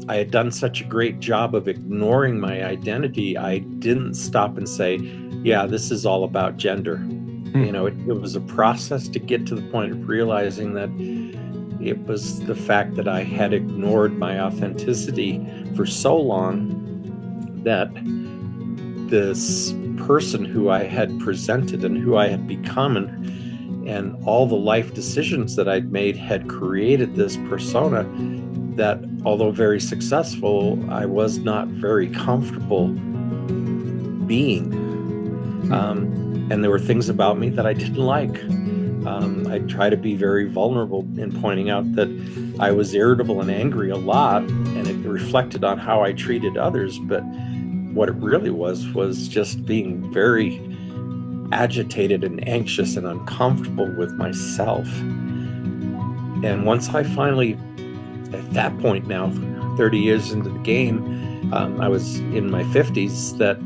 I had done such a great job of ignoring my identity, I didn't stop and say, yeah, this is all about gender. Hmm. It was a process to get to the point of realizing that it was the fact that I had ignored my authenticity for so long that this person who I had presented and who I had become and all the life decisions that I'd made had created this persona that, although very successful, I was not very comfortable being. And there were things about me that I didn't like. I try to be very vulnerable in pointing out that I was irritable and angry a lot, and it reflected on how I treated others. But what it really was just being very agitated and anxious and uncomfortable with myself. And once I finally, at that point now, 30 years into the game, I was in my 50s, that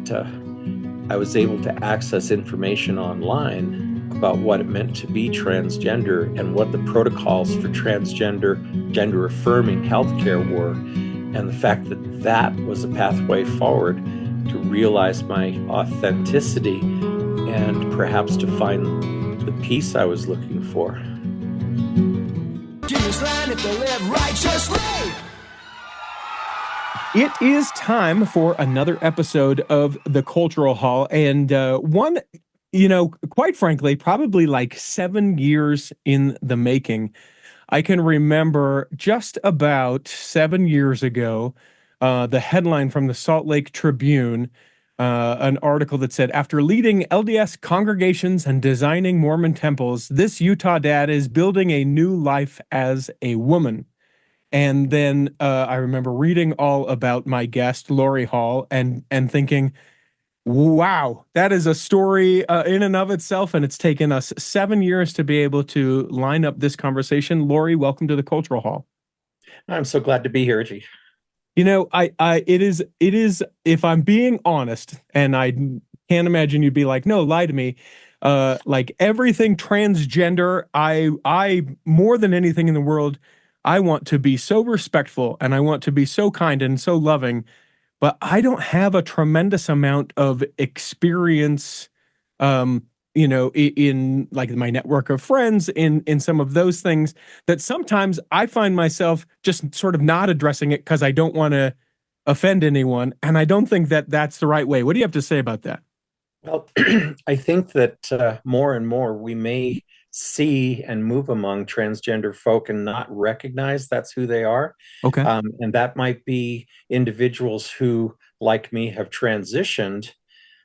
I was able to access information online about what it meant to be transgender and what the protocols for transgender, gender affirming healthcare were. And the fact that that was a pathway forward to realize my authenticity and perhaps to find the peace I was looking for. It is time for another episode of the Cultural Hall, and one, quite frankly, probably like 7 years in the making. I can remember just about 7 years ago, the headline from the Salt Lake Tribune, an article that said, after leading LDS congregations and designing Mormon temples, this Utah dad is building a new life as a woman. And then I remember reading all about my guest, Laurie Hall, and thinking, wow, that is a story in and of itself. And it's taken us 7 years to be able to line up this conversation. Laurie, welcome to the Cultural Hall. I'm so glad to be here, G. It is, if I'm being honest, and I can't imagine you'd be like, no, lie to me. Like everything transgender, I more than anything in the world, I want to be so respectful and I want to be so kind and so loving, but I don't have a tremendous amount of experience, in like my network of friends, in some of those things that sometimes I find myself just sort of not addressing it because I don't want to offend anyone, and I don't think that that's the right way. What do you have to say about that? Well, I think that more and more we may see and move among transgender folk and not recognize that's who they are. Okay. And that might be individuals who, like me, have transitioned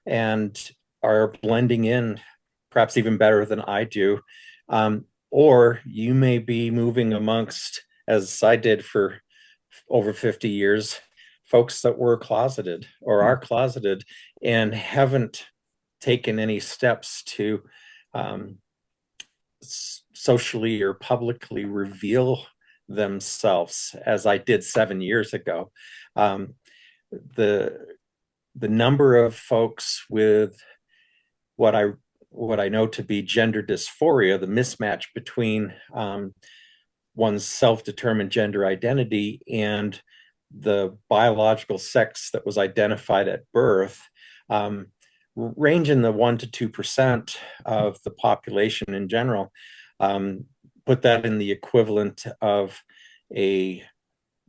and are blending in perhaps even better than I do. Or you may be moving amongst, as I did for over 50 years, folks that were closeted or are closeted and haven't taken any steps to um, socially or publicly reveal themselves as I did 7 years ago. Um, the the number of folks with what I what I know to be gender dysphoria, the mismatch between one's self-determined gender identity and the biological sex that was identified at birth, um, range in the 1 to 2% of the population in general. Um, Put that in the equivalent of a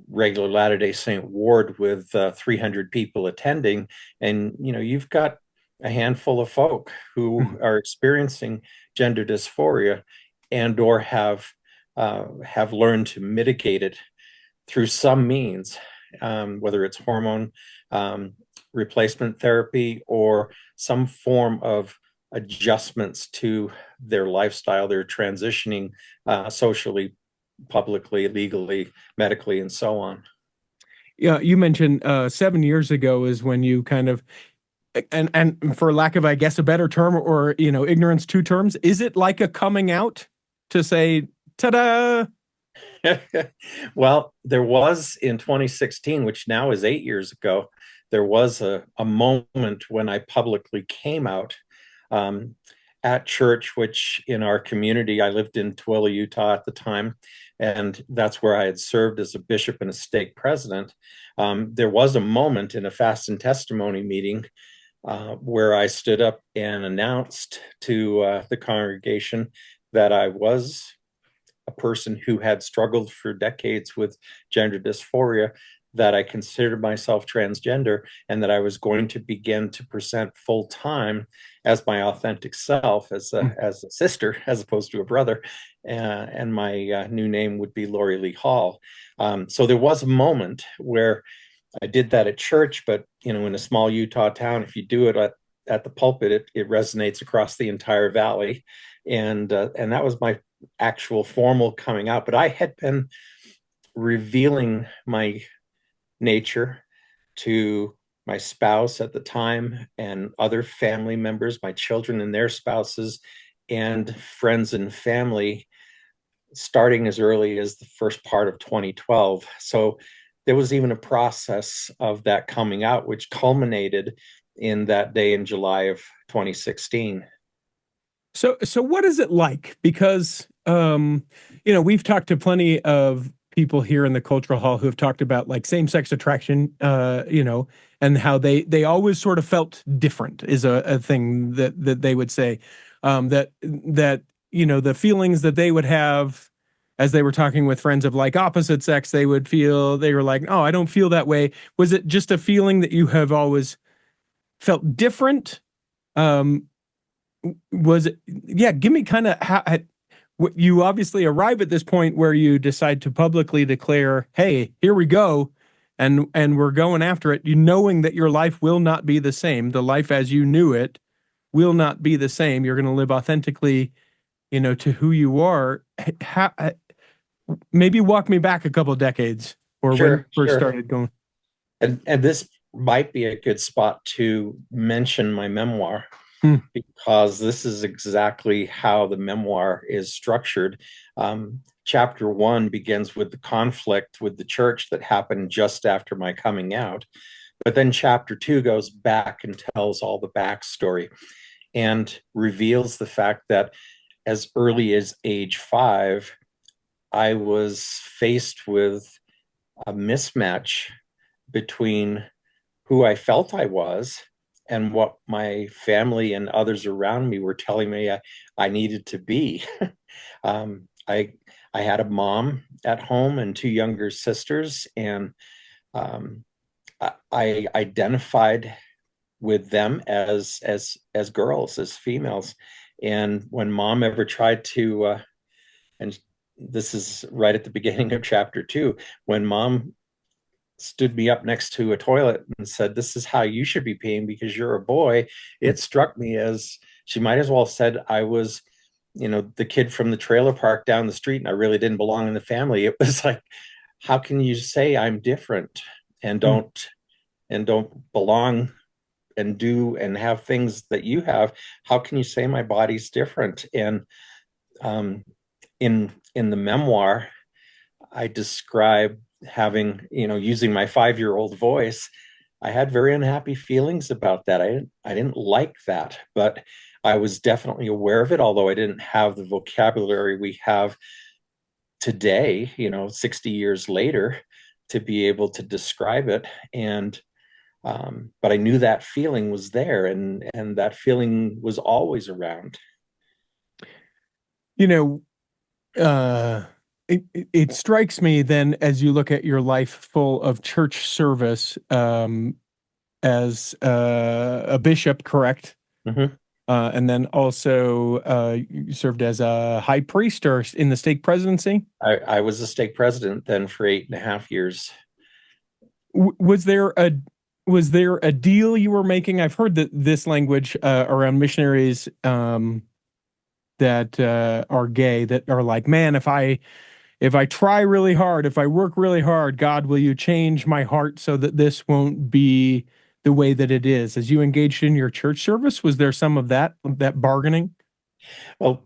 regular Latter-day Saint ward with 300 people attending, and you've got a handful of folk who are experiencing gender dysphoria and or have learned to mitigate it through some means, whether it's hormone replacement therapy or some form of adjustments to their lifestyle. They're transitioning socially, publicly, legally, medically, and so on. Yeah, you mentioned 7 years ago is when you kind of, and for lack of, I guess, a better term, or ignorance two terms, is it like a coming out to say, ta-da? Well, there was in 2016, which now is 8 years ago, there was a moment when I publicly came out. Um, at church, which in our community, I lived in Tooele, Utah at the time, and that's where I had served as a bishop and a stake president. There was a moment in a fast and testimony meeting where I stood up and announced to the congregation that I was a person who had struggled for decades with gender dysphoria, that I considered myself transgender, and that I was going to begin to present full time as my authentic self, as a sister, as opposed to a brother. And my new name would be Laurie Lee Hall. So there was a moment where I did that at church, but in a small Utah town, if you do it at the pulpit, it resonates across the entire valley, and that was my actual formal coming out. But I had been revealing my nature to my spouse at the time and other family members, my children and their spouses, and friends and family, starting as early as the first part of 2012. So there was even a process of that coming out, which culminated in that day in July of 2016. So what is it like? Because we've talked to plenty of people here in the cultural hall who have talked about like same-sex attraction, and how they always sort of felt different is a thing that they would say, that the feelings that they would have as they were talking with friends of like opposite sex, they were like, oh, I don't feel that way. Was it just a feeling that you have always felt different? Was it, yeah, give me kind of how you obviously arrive at this point where you decide to publicly declare, hey, here we go, and we're going after it, knowing that your life will not be the same. The life as you knew it will not be the same. You're going to live authentically, to who you are. How, maybe walk me back a couple of decades, or when you first Sure. started going. And this might be a good spot to mention my memoir, Hmm. because this is exactly how the memoir is structured. Chapter one begins with the conflict with the church that happened just after my coming out. But then chapter two goes back and tells all the backstory and reveals the fact that as early as age 5, I was faced with a mismatch between who I felt I was and what my family and others around me were telling me I needed to be. um, I I had a mom at home and two younger sisters, and um, I identified with them as girls, as females. And when mom ever tried to, and this is right at the beginning of chapter two, when mom stood me up next to a toilet and said, "This is how you should be peeing because you're a boy," it struck me as she might as well have said I was, the kid from the trailer park down the street and I really didn't belong in the family. It was like, how can you say I'm different and Hmm. don't belong and do and have things that you have? How can you say my body's different? And um, in the memoir, I describe having, using my 5-year-old voice. I had very unhappy feelings about that. I didn't like that, but I was definitely aware of it, although I didn't have the vocabulary we have today, 60 years later, to be able to describe it. And but I knew that feeling was there, and that feeling was always around. You know, uh, it strikes me then as you look at your life full of church service, as a bishop, correct? Mm-hmm. And then also you served as a high priest or in the stake presidency. I was a stake president then for 8.5 years. Was there a deal you were making? I've heard that this language around missionaries that are gay, that are like, man, if I try really hard, if I work really hard, God, will you change my heart so that this won't be the way that it is? As you engaged in your church service, was there some of that bargaining? Well,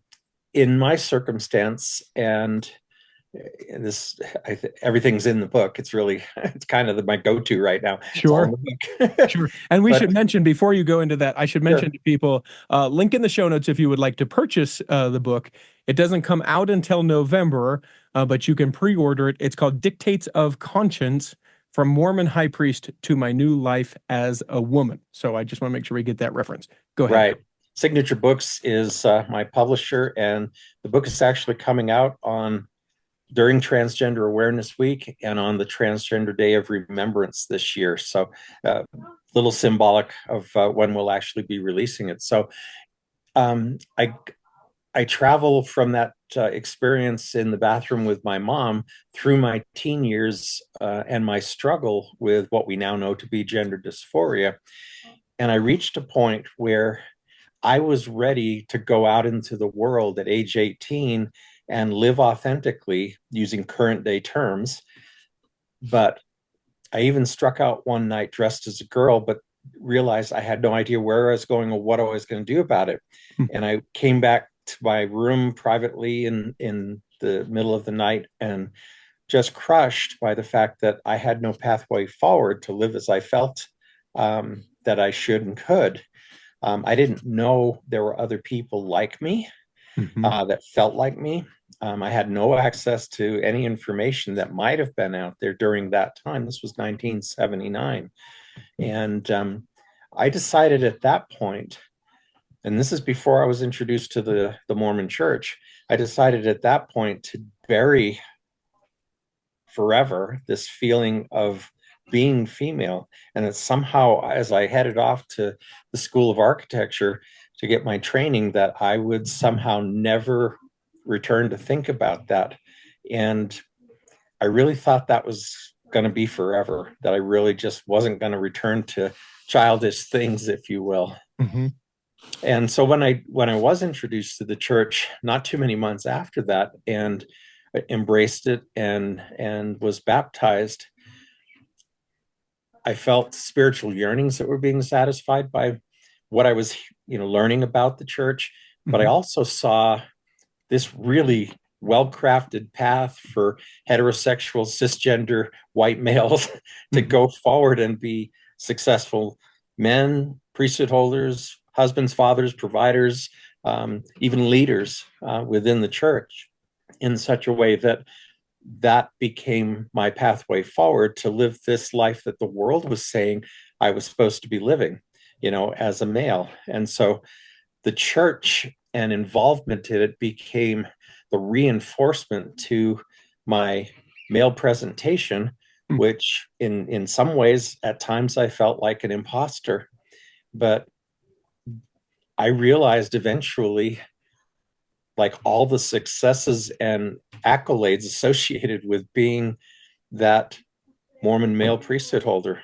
in my circumstance, and and everything's in the book. It's really, it's kind of my go-to right now. It's all in Sure. the book. Sure. And we should But mention before you go into that, I should mention sure. to people, link in the show notes if you would like to purchase the book. It doesn't come out until November, but you can pre-order it. It's called Dictates of Conscience: From Mormon High Priest to My New Life as a Woman. So I just want to make sure we get that reference. Go ahead. Right. Signature Books is my publisher, and the book is actually coming out on during Transgender Awareness Week and on the Transgender Day of Remembrance this year. So, little symbolic of when we'll actually be releasing it. So, um, I I travel from that experience in the bathroom with my mom through my teen years and my struggle with what we now know to be gender dysphoria. And I reached a point where I was ready to go out into the world at age 18 and live authentically using current day terms. But I even struck out one night dressed as a girl, but realized I had no idea where I was going or what I was going to do about it. And I came back to my room privately in the middle of the night and just crushed by the fact that I had no pathway forward to live as I felt that I should and could. I didn't know there were other people like me Mm-hmm. that felt like me. I had no access to any information that might have been out there during that time. This was 1979. And I decided at that point, and this is before I was introduced to the Mormon church, I decided at that point to bury forever this feeling of being female. And that somehow, as I headed off to the School of Architecture to get my training, that I would somehow never return to think about that. And I really thought that was going to be forever, that I really just wasn't going to return to childish things, if you will. Mm-hmm. And so when I was introduced to the church, not too many months after that, and embraced it and was baptized, I felt spiritual yearnings that were being satisfied by what I was, learning about the church. But I Mm-hmm. also saw this really well-crafted path for heterosexual cisgender white males to Mm-hmm. go forward and be successful men, priesthood holders, husbands, fathers, providers, even leaders within the church, in such a way that became my pathway forward to live this life that the world was saying I was supposed to be living, as a male. And so the church and involvement in it became the reinforcement to my male presentation, which in some ways at times I felt like an imposter. But I realized eventually, like, all the successes and accolades associated with being that Mormon male priesthood holder.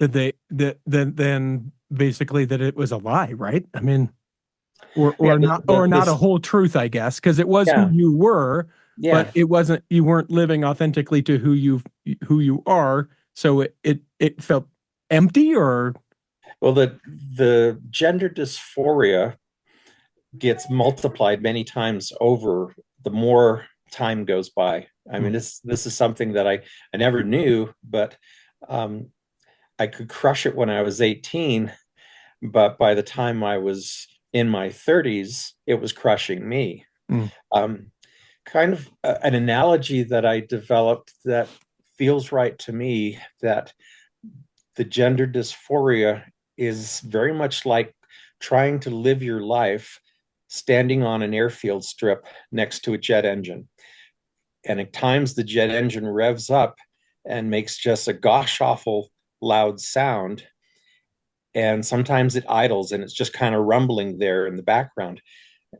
That they that then basically that it was a lie, right? I mean, or Yeah, or not or not a whole truth, I guess, because it was who yeah, you were, but yeah. it wasn't, you weren't living authentically to who you are. So it felt empty, or Well, the gender dysphoria gets multiplied many times over the more time goes by. I mean, this is something that I never knew, but um, I could crush it when I was 18, but by the time I was in my 30s, it was crushing me. mm, Um, Kind of an analogy that I developed that feels right to me, that the gender dysphoria is very much like trying to live your life standing on an airfield strip next to a jet engine. And at times the jet engine revs up and makes just a gosh awful loud sound. And sometimes it idles and it's just kind of rumbling there in the background.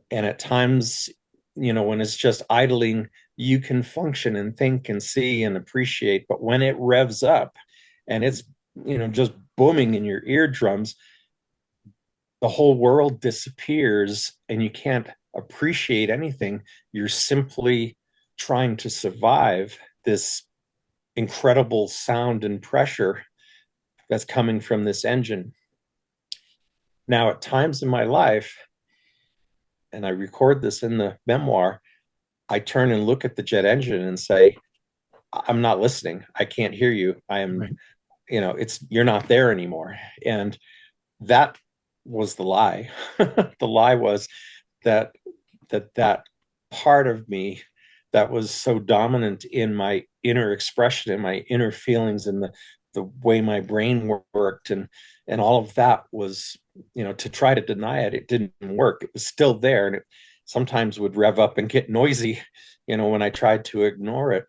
And at times, when it's just idling, you can function and think and see and appreciate. But when it revs up and it's, just booming in your eardrums, the whole world disappears and you can't appreciate anything. You're simply trying to survive this incredible sound and pressure that's coming from this engine. Now, at times in my life, and I record this in the memoir, I turn and look at the jet engine and say, I'm not listening. I can't hear you. I am, Right. you're not there anymore. And that was the lie. The lie was that that part of me that was so dominant in my inner expression and my inner feelings and the way my brain worked and all of that was, to try to deny it, it didn't work. It was still there, and it sometimes would rev up and get noisy, when I tried to ignore it.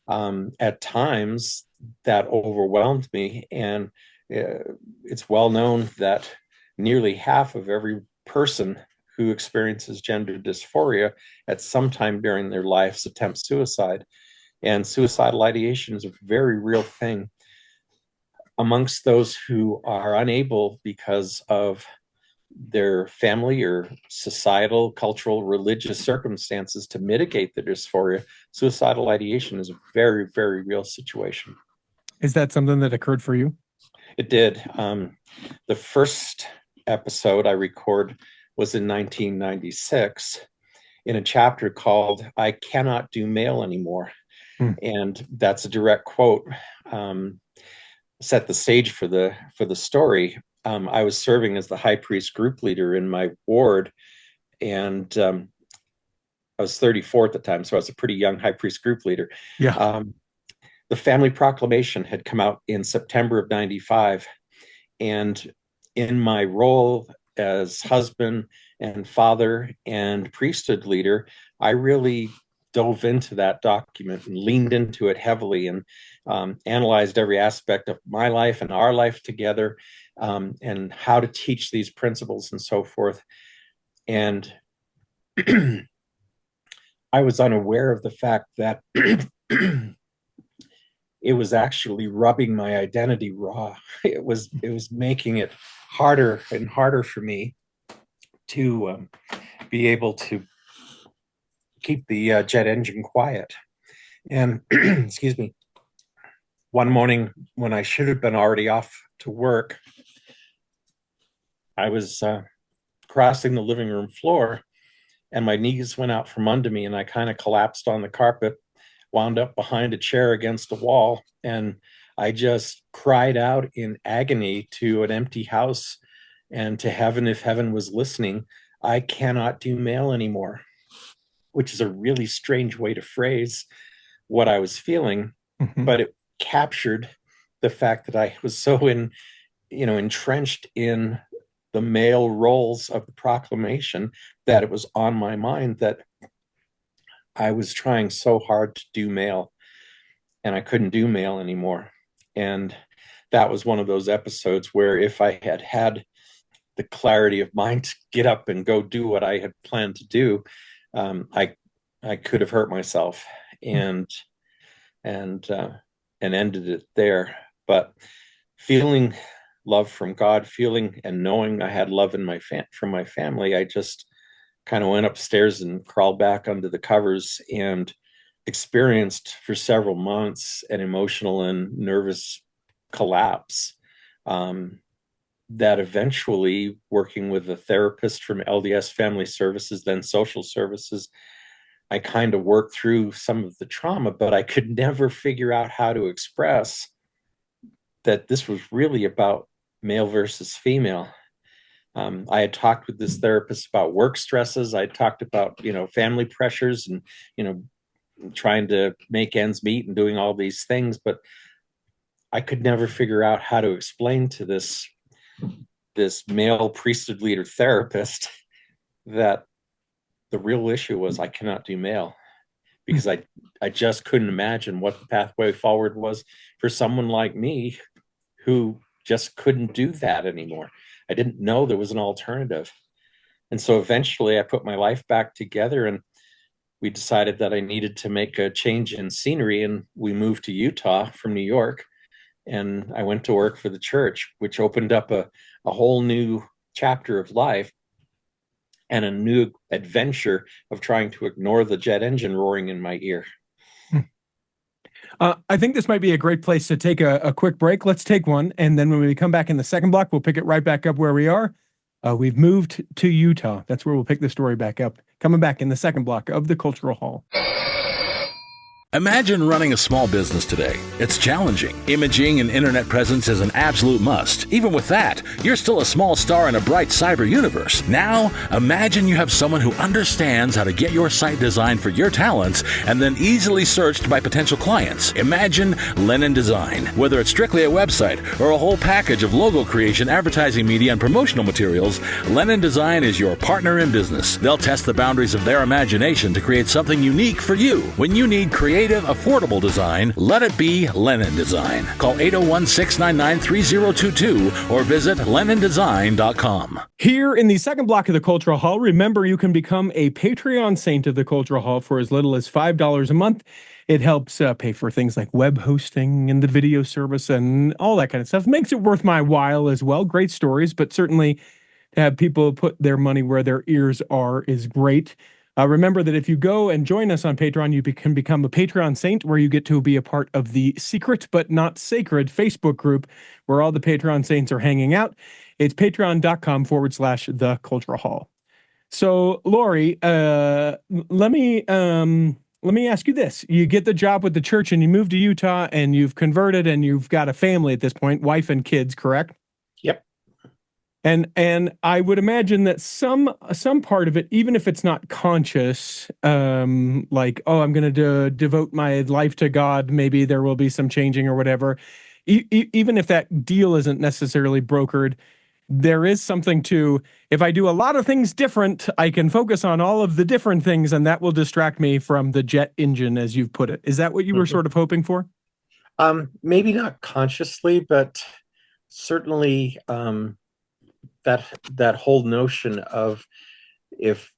At times that overwhelmed me, and it's well known that nearly half of every person who experiences gender dysphoria at some time during their lives attempts suicide. And suicidal ideation is a very real thing amongst those who are unable because of their family or societal, cultural, religious circumstances to mitigate the dysphoria. Suicidal ideation is a very, very real situation. Is that something that occurred for you? It did. The first episode I record was in 1996 in a chapter called "I Cannot Do Male Anymore." And that's a direct quote. Set the stage for the story. I was serving as the high priest group leader in my ward, and I was 34 at the time, so I was a pretty young high priest group leader. Yeah. The family proclamation had come out in September of 95, and in my role as husband and father and priesthood leader, I really dove into that document and leaned into it heavily and analyzed every aspect of my life and our life together, and how to teach these principles and so forth. And I was unaware of the fact that it was actually rubbing my identity raw. It was making it harder and harder for me to be able to keep the jet engine quiet. And excuse me, one morning when I should have been already off to work, I was crossing the living room floor, and my knees went out from under me, and I kind of collapsed on the carpet, wound up behind a chair against a wall, and I just cried out in agony to an empty house and to heaven, if heaven was listening, "I cannot do male anymore," which is a really strange way to phrase what I was feeling, but it captured the fact that I was so entrenched in the male roles of the proclamation that it was on my mind that I was trying so hard to do male, and I couldn't do male anymore. And that was one of those episodes where if I had had the clarity of mind to get up and go do what I had planned to do, I could have hurt myself and ended it there. But feeling love from God, feeling and knowing I had love in from my family, I just kind of went upstairs and crawled back under the covers and experienced for several months an emotional and nervous collapse, that eventually, working with a therapist from LDS Family Services, then social services, I kind of worked through some of the trauma, but I could never figure out how to express that this was really about male versus female. I had talked with this therapist about work stresses. I talked about, family pressures and, trying to make ends meet and doing all these things, but I could never figure out how to explain to this male priesthood leader therapist that the real issue was I cannot do male, because I just couldn't imagine what the pathway forward was for someone like me who just couldn't do that anymore. I didn't know there was an alternative. And so eventually I put my life back together, and we decided that I needed to make a change in scenery, and we moved to Utah from New York, and I went to work for the church, which opened up a whole new chapter of life and a new adventure of trying to ignore the jet engine roaring in my ear. I think this might be a great place to take a quick break. Let's take one. And then when we come back in the second block, we'll pick it right back up where we are. We've moved to Utah. That's where we'll pick the story back up Coming back in the second block of the Cultural Hall. Imagine running a small business today. It's challenging. Imaging and internet presence is an absolute must. Even with that, you're still a small star in a bright cyber universe. Now, imagine you have someone who understands how to get your site designed for your talents and then easily searched by potential clients. Imagine Lennon Design. Whether it's strictly a website or a whole package of logo creation, advertising media, and promotional materials, Lennon Design is your partner in business. They'll test the boundaries of their imagination to create something unique for you. When you need creative, affordable design, let it be Lennon Design. Call 801-699-3022 or visit lennondesign.com. Here in the second block of the Cultural Hall, remember you can become a Patreon saint of the Cultural Hall for as little as $5 a month. It helps pay for things like web hosting and the video service and all that kind of stuff. Makes it worth my while as well. Great stories, but certainly to have people put their money where their ears are is great. Remember that if you go and join us on Patreon, you can become a Patreon saint, where you get to be a part of the secret but not sacred Facebook group where all the Patreon saints are hanging out. It's patreon.com/the Cultural Hall. So, Laurie, let me ask you this. You get the job with the church and you move to Utah and you've converted and you've got a family at this point, wife and kids, correct? Yep. And I would imagine that some part of it, even if it's not conscious, like, oh, I'm going to devote my life to God, maybe there will be some changing or whatever. Even if that deal isn't necessarily brokered, there is something to, if I do a lot of things different, I can focus on all of the different things, and that will distract me from the jet engine, as you've put it. Is that what you were sort of hoping for? Maybe not consciously, but certainly that whole notion of, if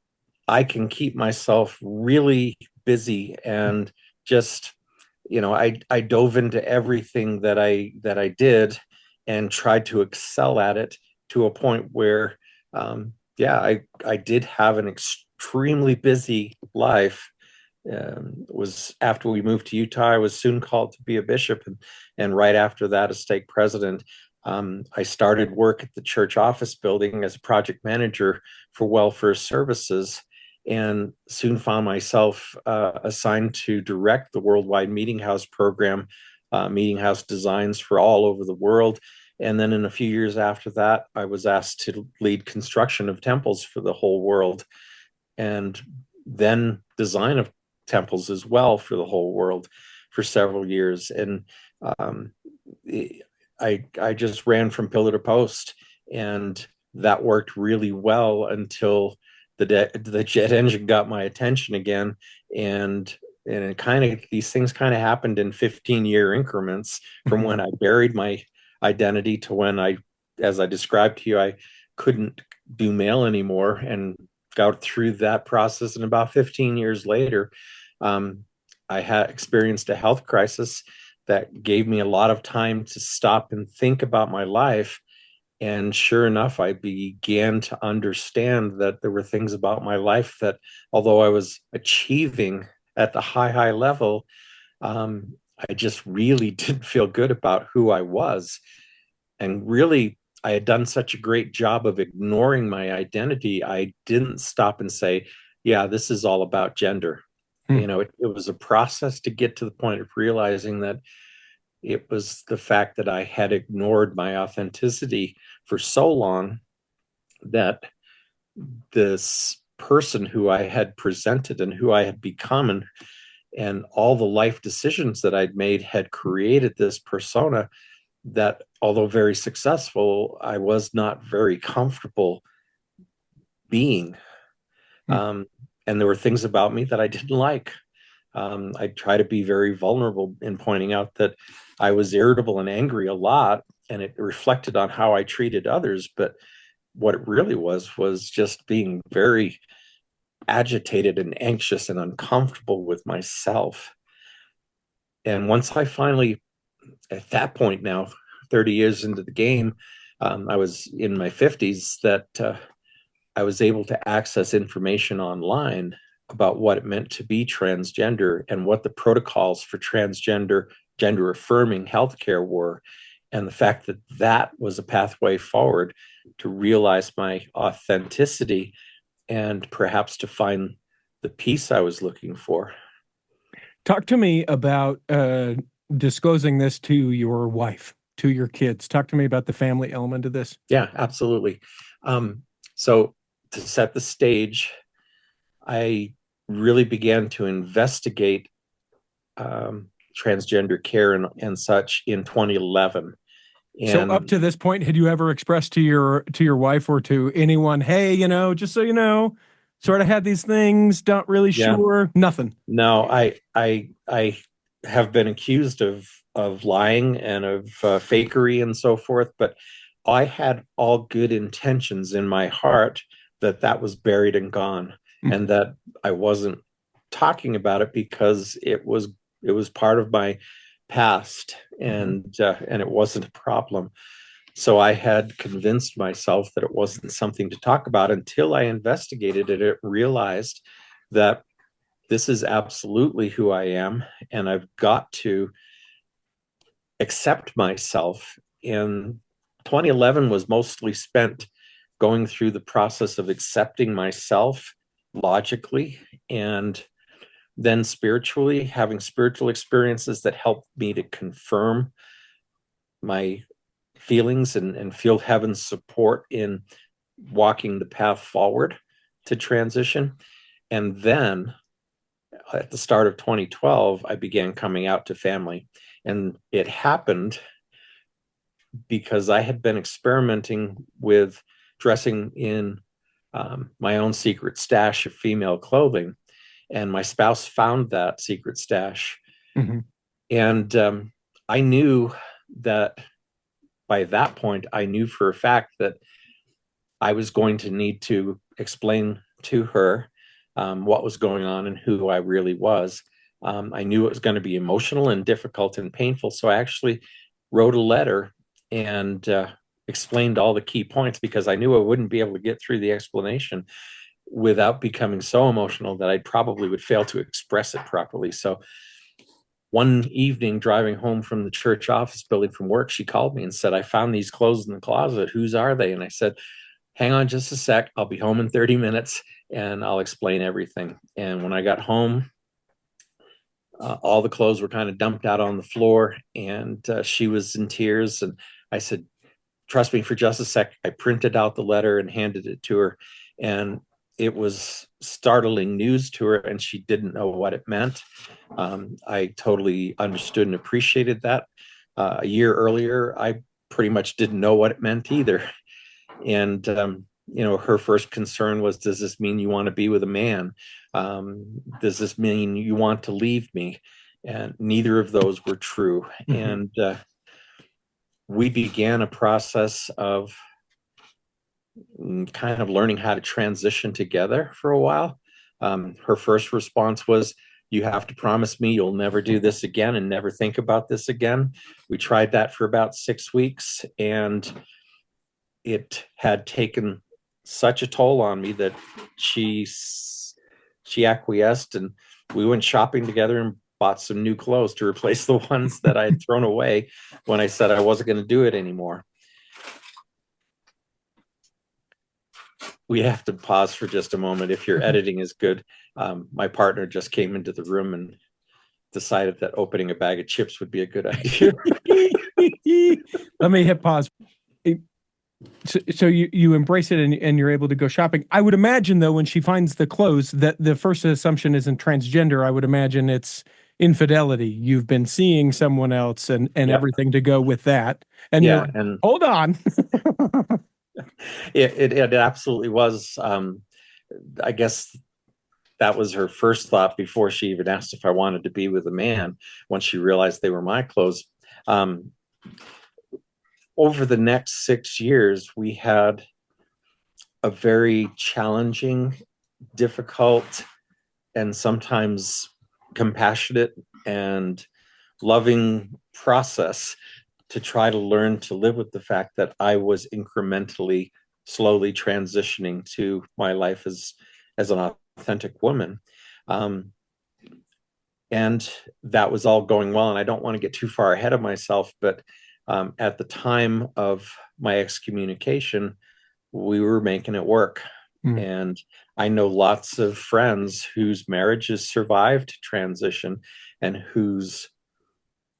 I can keep myself really busy and just, I dove into everything that I did and tried to excel at it to a point where, I did have an extremely busy life. It was after we moved to Utah, I was soon called to be a bishop, and right after that, a stake president. I started work at the church office building as a project manager for welfare services, and soon found myself assigned to direct the worldwide meeting house program, meeting house designs for all over the world. And then in a few years after that, I was asked to lead construction of temples for the whole world, and then design of temples as well for the whole world for several years. And I just ran from pillar to post, and that worked really well until the jet engine got my attention again. And these things kind of happened in 15-year increments, from when I buried my identity to when as I described to you, I couldn't do mail anymore, and got through that process. And about 15 years later, I had experienced a health crisis that gave me a lot of time to stop and think about my life. And sure enough, I began to understand that there were things about my life that, although I was achieving at the high level, I just really didn't feel good about who I was. And really, I had done such a great job of ignoring my identity. I didn't stop and say, yeah, this is all about gender. It was a process to get to the point of realizing that it was the fact that I had ignored my authenticity for so long, that this person who I had presented and who I had become, and all the life decisions that I'd made had created this persona that, although very successful, I was not very comfortable being. And there were things about me that I didn't like. I try to be very vulnerable in pointing out that I was irritable and angry a lot, and it reflected on how I treated others. But what it really was just being very agitated and anxious and uncomfortable with myself. And once I finally, at that point now, 30 years into the game, I was in my 50s, that I was able to access information online about what it meant to be transgender and what the protocols for transgender, gender affirming healthcare were. And the fact that that was a pathway forward to realize my authenticity and perhaps to find the peace I was looking for. Talk to me about disclosing this to your wife, to your kids. Talk to me about the family element of this. Yeah, absolutely. So to set the stage, I really began to investigate transgender care and such in 2011. And so up to this point, had you ever expressed to your wife or to anyone, hey, just so you know, sort of had these things, not really sure, nothing? No, I have been accused of lying and of fakery and so forth, but I had all good intentions in my heart that was buried and gone, and that I wasn't talking about it because it was part of my past, and it wasn't a problem. So I had convinced myself that it wasn't something to talk about until I investigated it and realized that this is absolutely who I am, and I've got to accept myself. And 2011 was mostly spent going through the process of accepting myself logically, and then spiritually, having spiritual experiences that helped me to confirm my feelings and feel heaven's support in walking the path forward to transition. And then at the start of 2012, I began coming out to family. And it happened because I had been experimenting with dressing in my own secret stash of female clothing. And my spouse found that secret stash. Mm-hmm. And I knew that by that point, I knew for a fact that I was going to need to explain to her what was going on and who I really was. I knew it was going to be emotional and difficult and painful. So I actually wrote a letter and explained all the key points, because I knew I wouldn't be able to get through the explanation without becoming so emotional that I probably would fail to express it properly. So one evening, driving home from the church office building from work, she called me and said, I found these clothes in the closet. Whose are they? And I said, hang on just a sec. I'll be home in 30 minutes and I'll explain everything. And when I got home, all the clothes were kind of dumped out on the floor, and she was in tears. And I said, trust me for just a sec. I printed out the letter and handed it to her. And it was startling news to her, and she didn't know what it meant. I totally understood and appreciated that. A year earlier, I pretty much didn't know what it meant either. And, her first concern was, does this mean you want to be with a man? Does this mean you want to leave me? And neither of those were true. Mm-hmm. And we began a process of kind of learning how to transition together for a while. Her first response was, you have to promise me you'll never do this again and never think about this again. We tried that for about 6 weeks, and it had taken such a toll on me that she acquiesced, and we went shopping together and bought some new clothes to replace the ones that I had thrown away when I said I wasn't going to do it anymore. We have to pause for just a moment. If your editing is good, my partner just came into the room and decided that opening a bag of chips would be a good idea. Let me hit pause. So you embrace it and you're able to go shopping. I would imagine, though, when she finds the clothes, that the first assumption isn't transgender. I would imagine it's infidelity. You've been seeing someone else and yep. Everything to go with that. And yeah, and hold on. It absolutely was. I guess that was her first thought before she even asked if I wanted to be with a man, once she realized they were my clothes. Over the next 6 years, we had a very challenging, difficult, and sometimes compassionate and loving process to try to learn to live with the fact that I was incrementally, slowly transitioning to my life as an authentic woman. And that was all going well. And I don't want to get too far ahead of myself, but at the time of my excommunication, we were making it work. Mm. And I know lots of friends whose marriages survived transition and whose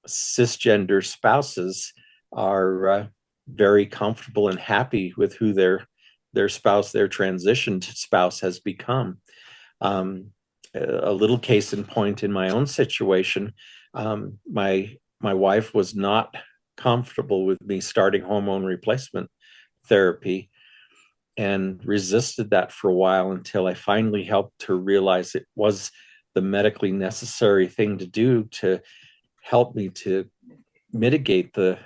cisgender spouses are very comfortable and happy with who their spouse, their transitioned spouse, has become. A little case in point in my own situation, my wife was not comfortable with me starting hormone replacement therapy and resisted that for a while until I finally helped her realize it was the medically necessary thing to do to help me to mitigate the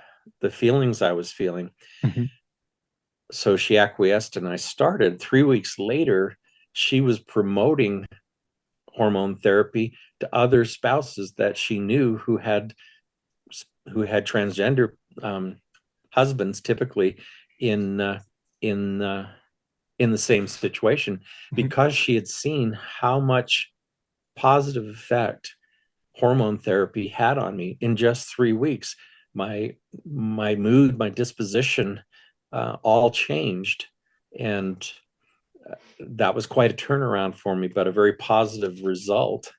feelings I was feeling. Mm-hmm. So she acquiesced and I started. 3 weeks later, she was promoting hormone therapy to other spouses that she knew who had transgender husbands, typically in in in the same situation, because she had seen how much positive effect hormone therapy had on me in just 3 weeks. My mood, my disposition, all changed, and that was quite a turnaround for me, but a very positive result.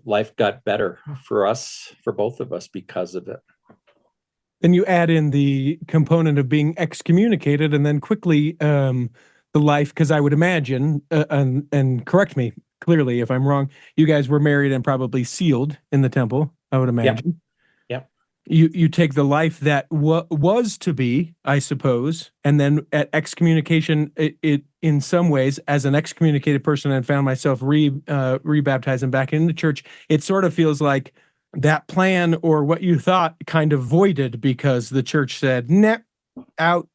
Life got better for us, for both of us, because of it. Then you add in the component of being excommunicated, and then quickly the life, because I would imagine, and correct me clearly if I'm wrong, you guys were married and probably sealed in the temple, I would imagine. Yep. You take the life that was to be, I suppose, and then at excommunication, it in some ways, as an excommunicated person, and found myself rebaptized and back in the church, it sort of feels like that plan or what you thought kind of voided because the church said, nah, out,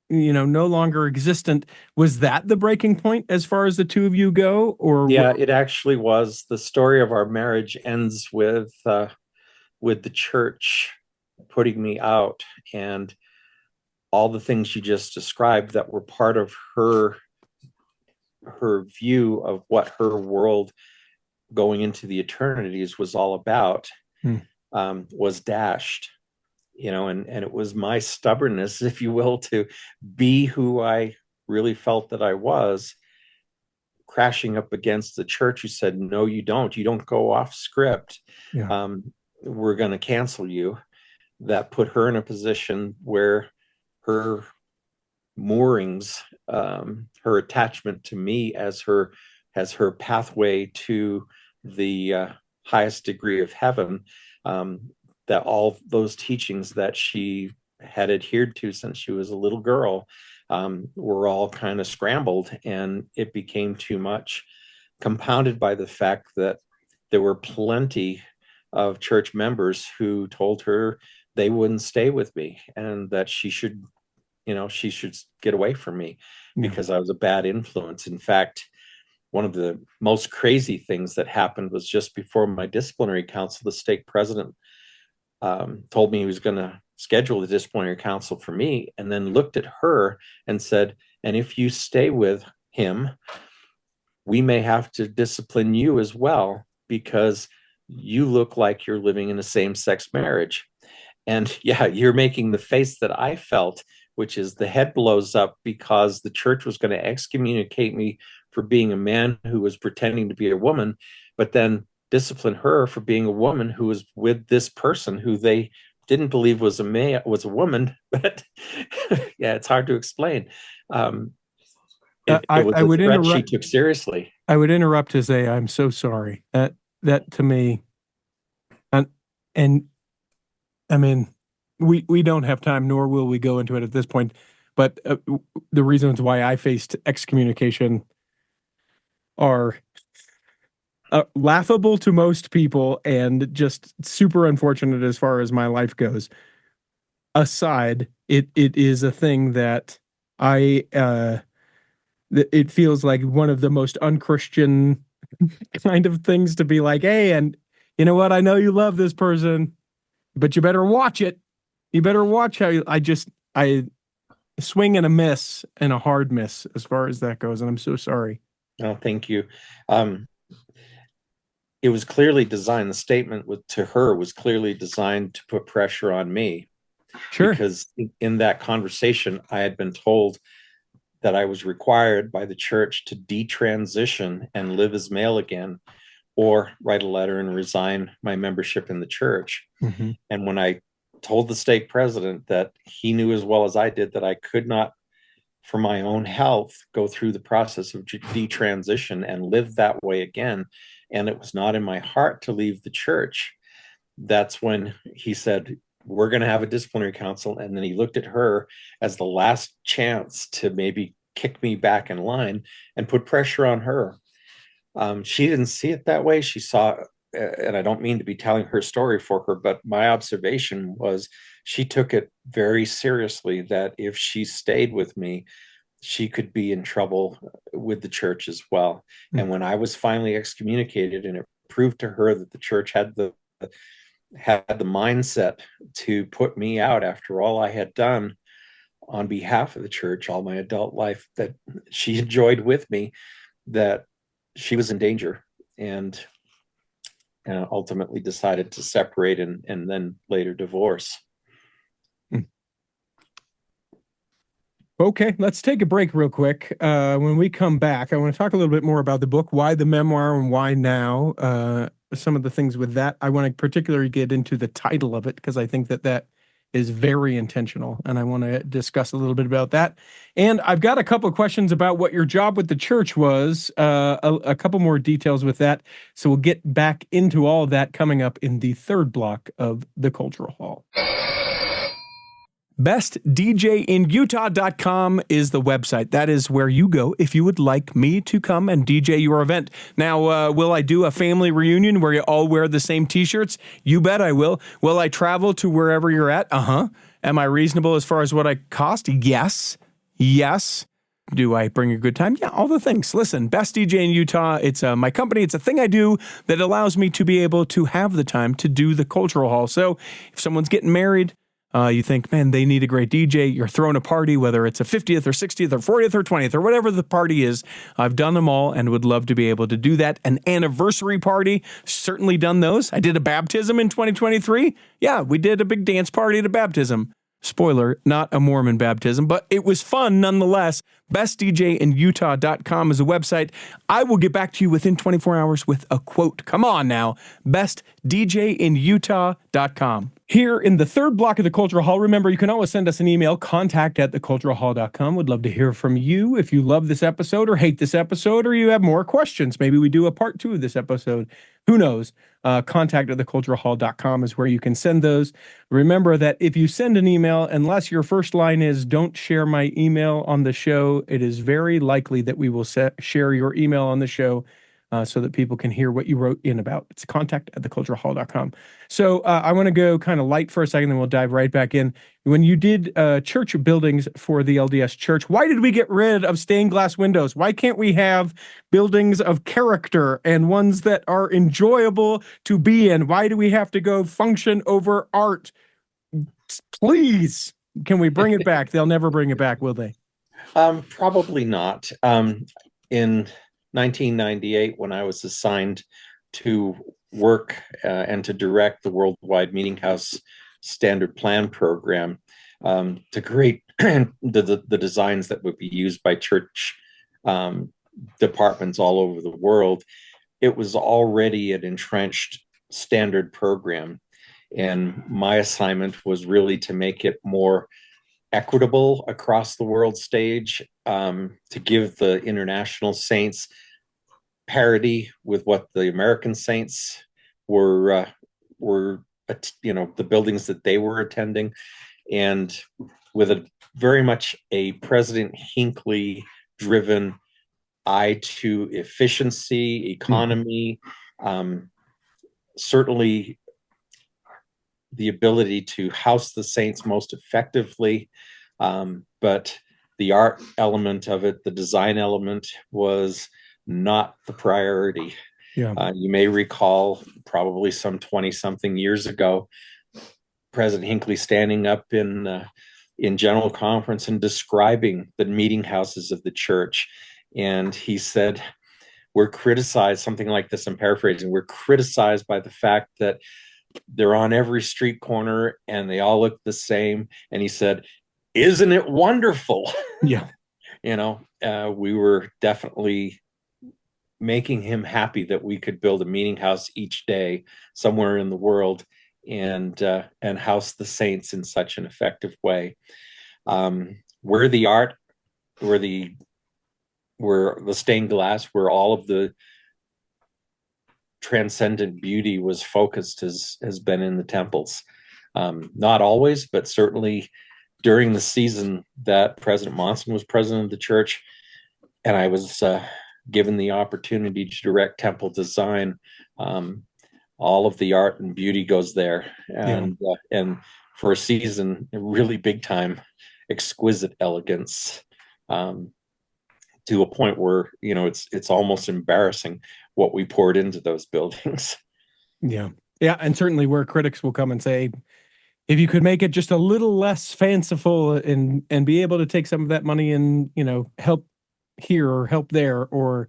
no longer existent. Was that the breaking point as far as the two of you go? Or yeah, it actually was. The story of our marriage ends with the church putting me out, and all the things you just described that were part of her view of what her world going into the eternities was all about, was dashed. And it was my stubbornness, if you will, to be who I really felt that I was, crashing up against the church who said, no, you don't go off script. Yeah. We're going to cancel you. That put her in a position where her moorings, her attachment to me as her pathway to the highest degree of heaven, that all those teachings that she had adhered to since she was a little girl were all kind of scrambled, and it became too much, compounded by the fact that there were plenty of church members who told her they wouldn't stay with me and that she should get away from me because I was a bad influence. In fact, one of the most crazy things that happened was just before my disciplinary council, the stake president told me he was going to schedule the disciplinary council for me, and then looked at her and said, and if you stay with him, we may have to discipline you as well because you look like you're living in a same-sex marriage. And yeah, you're making the face that I felt, which is the head blows up because the church was going to excommunicate me for being a man who was pretending to be a woman, but then discipline her for being a woman who was with this person who they didn't believe was a woman. But yeah, it's hard to explain. It was a threat she took seriously. I would interrupt to say, I'm so sorry. That to me, and I mean, we don't have time, nor will we go into it at this point. But the reasons why I faced excommunication are laughable to most people and just super unfortunate as far as my life goes. Aside, it is a thing that it feels like one of the most unchristian kind of things to be like, hey, and you know what? I know you love this person, but you better watch it. You better watch how I swing and a miss and a hard miss as far as that goes. And I'm so sorry. Oh, thank you. It was clearly designed. The statement to her was clearly designed to put pressure on me. Sure. Because in that conversation, I had been told that I was required by the church to detransition and live as male again, or write a letter and resign my membership in the church. Mm-hmm. And when I told the stake president that he knew as well as I did that I could not, for my own health, go through the process of detransition and live that way again, and it was not in my heart to leave the church, that's when he said, we're going to have a disciplinary council. And then he looked at her as the last chance to maybe kick me back in line and put pressure on her. She didn't see it that way. She saw, and I don't mean to be telling her story for her, but my observation was she took it very seriously that if she stayed with me, she could be in trouble with the church as well. Mm-hmm. And when I was finally excommunicated, and it proved to her that the church had the mindset to put me out after all I had done on behalf of the church all my adult life that she enjoyed with me, that she was in danger, and ultimately decided to separate and then later divorce. Okay, let's take a break real quick. When we come back, I want to talk a little bit more about the book, why the memoir and why now. Some of the things with that. I want to particularly get into the title of it because I think that is very intentional, and I want to discuss a little bit about that. And I've got a couple of questions about what your job with the church was, a couple more details with that. So we'll get back into all of that coming up in the third block of the Cultural Hall. BestDJinUtah.com is the website. That is where you go if you would like me to come and DJ your event. Now, will I do a family reunion where you all wear the same t-shirts? You bet I will. Will I travel to wherever you're at? Am I reasonable as far as what I cost? Yes. Do I bring a good time? Yeah, all the things. Listen, Best DJ in Utah, it's my company. It's a thing I do that allows me to be able to have the time to do the Cultural Hall. So if someone's getting married, you think, man, they need a great DJ. You're throwing a party, whether it's a 50th or 60th or 40th or 20th or whatever the party is. I've done them all and would love to be able to do that. An anniversary party, certainly done those. I did a baptism in 2023. Yeah, we did a big dance party at a baptism. Spoiler, not a Mormon baptism, but it was fun nonetheless. BestDJinUtah.com is a website. I will get back to you within 24 hours with a quote. Come on now. BestDJinUtah.com. Here in the third block of the Cultural Hall, remember, you can always send us an email, contact@theculturalhall.com. Would love to hear from you if you love this episode or hate this episode or you have more questions. Maybe we do a part 2 of this episode. Who knows? Contact@theculturalhall.com is where you can send those. Remember that if you send an email, unless your first line is don't share my email on the show, it is very likely that we will share your email on the show so that people can hear what you wrote in about. It's contact@theculturalhall.com. So I want to go kind of light for a second, then we'll dive right back in. When you did church buildings for the LDS Church, why did we get rid of stained glass windows? Why can't we have buildings of character and ones that are enjoyable to be in? Why do we have to go function over art? Please, can we bring it back? They'll never bring it back, will they? Probably not. In 1998, when I was assigned to work and to direct the Worldwide Meeting House Standard Plan Program, to create the designs that would be used by church departments all over the world, it was already an entrenched standard program. And my assignment was really to make it more equitable across the world stage, to give the international saints parity with what the American saints were the buildings that they were attending, and with a very much a President Hinckley driven eye to efficiency, economy, certainly the ability to house the saints most effectively, but the art element of it, the design element, was not the priority. Yeah. You may recall, probably some 20-something years ago, President Hinckley standing up in General Conference and describing the meeting houses of the church. And he said, we're criticized, something like this, I'm paraphrasing, we're criticized by the fact that they're on every street corner and they all look the same. And he said, isn't it wonderful? Yeah. We were definitely making him happy that we could build a meeting house each day somewhere in the world and house the saints in such an effective way. Where the art, where the stained glass, where all of the transcendent beauty was focused has been in the temples. Not always, but certainly during the season that President Monson was president of the church, and I was given the opportunity to direct temple design. All of the art and beauty goes there, and for a season, really big time, exquisite elegance, to a point where it's almost embarrassing what we poured into those buildings. Yeah, and certainly where critics will come and say, if you could make it just a little less fanciful and be able to take some of that money and help here or help there, or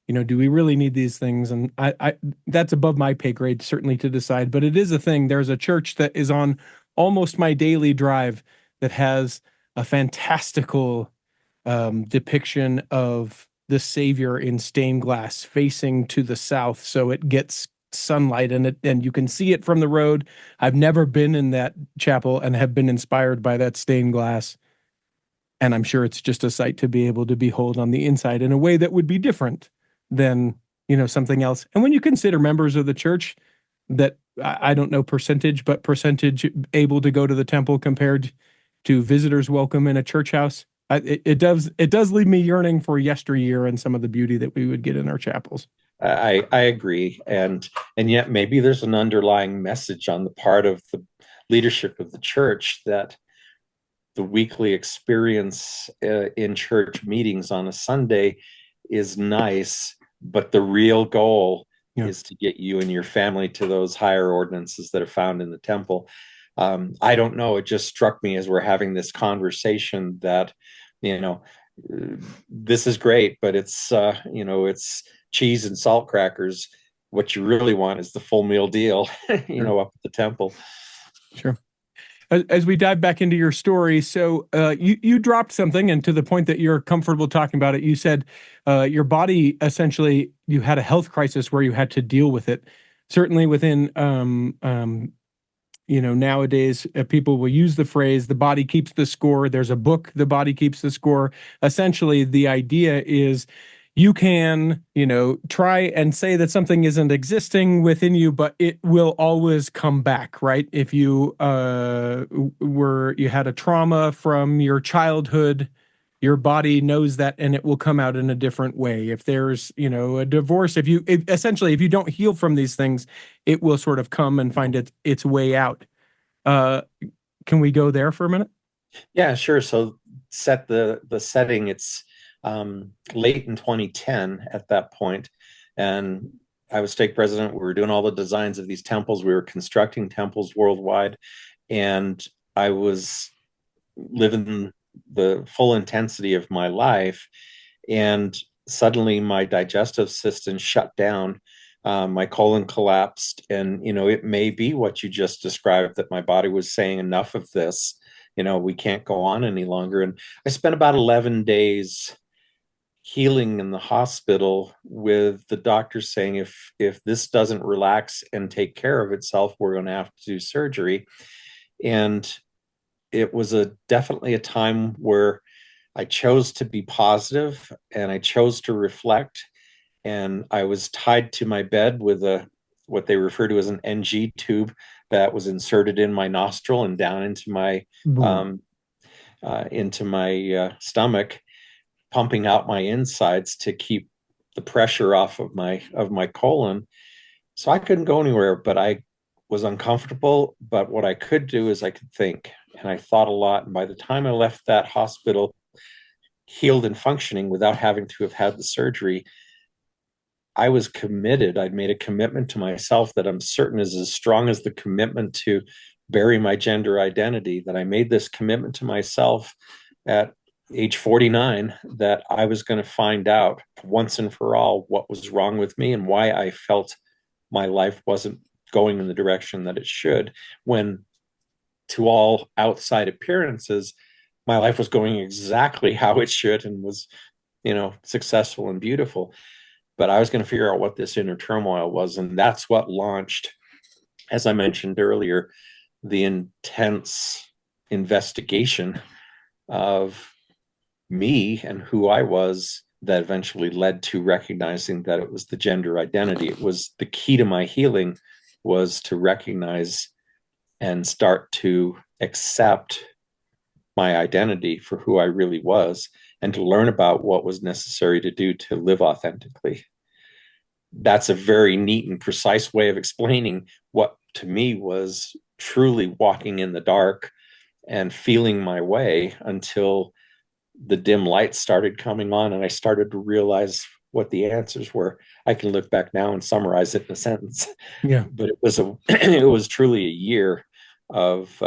do we really need these things? And I that's above my pay grade certainly to decide, but it is a thing. There's a church that is on almost my daily drive that has a fantastical depiction of the Savior in stained glass facing to the south, so it gets sunlight in it and you can see it from the road. I've never been in that chapel and have been inspired by that stained glass, and I'm sure it's just a sight to be able to behold on the inside in a way that would be different than something else. And when you consider members of the church that I don't know percentage, but percentage able to go to the temple compared to visitors welcome in a church house, it does leave me yearning for yesteryear and some of the beauty that we would get in our chapels. I agree, and yet maybe there's an underlying message on the part of the leadership of the church that the weekly experience in church meetings on a Sunday is nice, but the real goal is to get you and your family to those higher ordinances that are found in the temple. I don't know. It just struck me as we're having this conversation that, this is great, but it's cheese and salt crackers. What you really want is the full meal deal, up at the temple. Sure. As we dive back into your story, so you dropped something, and to the point that you're comfortable talking about it, you said your body, essentially, you had a health crisis where you had to deal with it. Certainly within nowadays, people will use the phrase, the body keeps the score. There's a book, The Body Keeps the Score. Essentially, the idea is you can, try and say that something isn't existing within you, but it will always come back, right? If you you had a trauma from your childhood, your body knows that, and it will come out in a different way. If there's, a divorce, if you don't heal from these things, it will sort of come and find its way out. Can we go there for a minute? Yeah, sure. So set the setting. It's late in 2010 at that point, and I was stake president. We were doing all the designs of these temples. We were constructing temples worldwide, and I was living the full intensity of my life, and suddenly my digestive system shut down. My colon collapsed, and it may be what you just described, that my body was saying enough of this. We can't go on any longer. And I spent about 11 days healing in the hospital, with the doctor saying, if this doesn't relax and take care of itself, we're going to have to do surgery. And it was definitely a time where I chose to be positive and I chose to reflect. And I was tied to my bed with what they refer to as an NG tube that was inserted in my nostril and down into my stomach, pumping out my insides to keep the pressure off of my colon. So I couldn't go anywhere, but I was uncomfortable. But what I could do is I could think, and I thought a lot. And by the time I left that hospital, healed and functioning without having to have had the surgery, I was committed. I'd made a commitment to myself that I'm certain is as strong as the commitment to bury my gender identity, that I made this commitment to myself at age 49 that I was going to find out once and for all what was wrong with me and why I felt my life wasn't going in the direction that it should, when to all outside appearances, my life was going exactly how it should and was, successful and beautiful. But I was going to figure out what this inner turmoil was. And that's what launched, as I mentioned earlier, the intense investigation of me and who I was that eventually led to recognizing that it was the gender identity. It was the key to my healing, was to recognize and start to accept my identity for who I really was, and to learn about what was necessary to do to live authentically. That's a very neat and precise way of explaining what to me was truly walking in the dark and feeling my way, until the dim lights started coming on and I started to realize what the answers were. I can look back now and summarize it in a sentence. Yeah. But it was truly a year of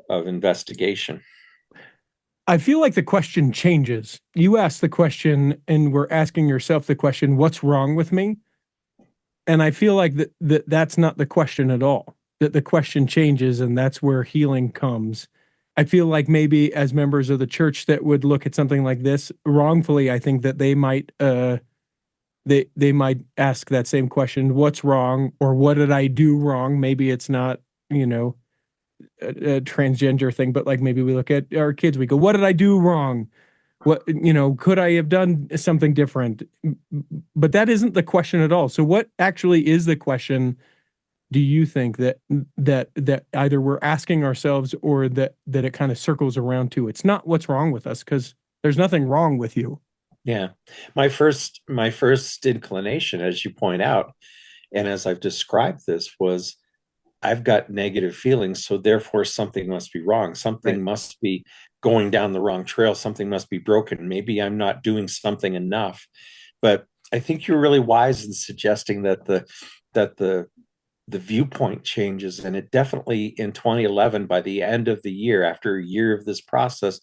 investigation. I feel like the question changes. You ask the question and we're asking yourself the question, what's wrong with me? And I feel like that's not the question at all. That the question changes, and that's where healing comes. I feel like maybe as members of the church that would look at something like this wrongfully, I think that they might they might ask that same question, what's wrong, or what did I do wrong? Maybe it's not, a transgender thing, but like maybe we look at our kids, we go, what did I do wrong? What, could I have done something different? But that isn't the question at all. So what actually is the question? Do you think that either we're asking ourselves, or that it kind of circles around to? It's not what's wrong with us, because there's nothing wrong with you. Yeah. My first inclination, as you point out, and as I've described this, was I've got negative feelings, so therefore something must be wrong. Something Right. must be going down the wrong trail. Something must be broken. Maybe I'm not doing something enough. But I think you're really wise in suggesting that the viewpoint changes, and it definitely in 2011, by the end of the year, after a year of this process,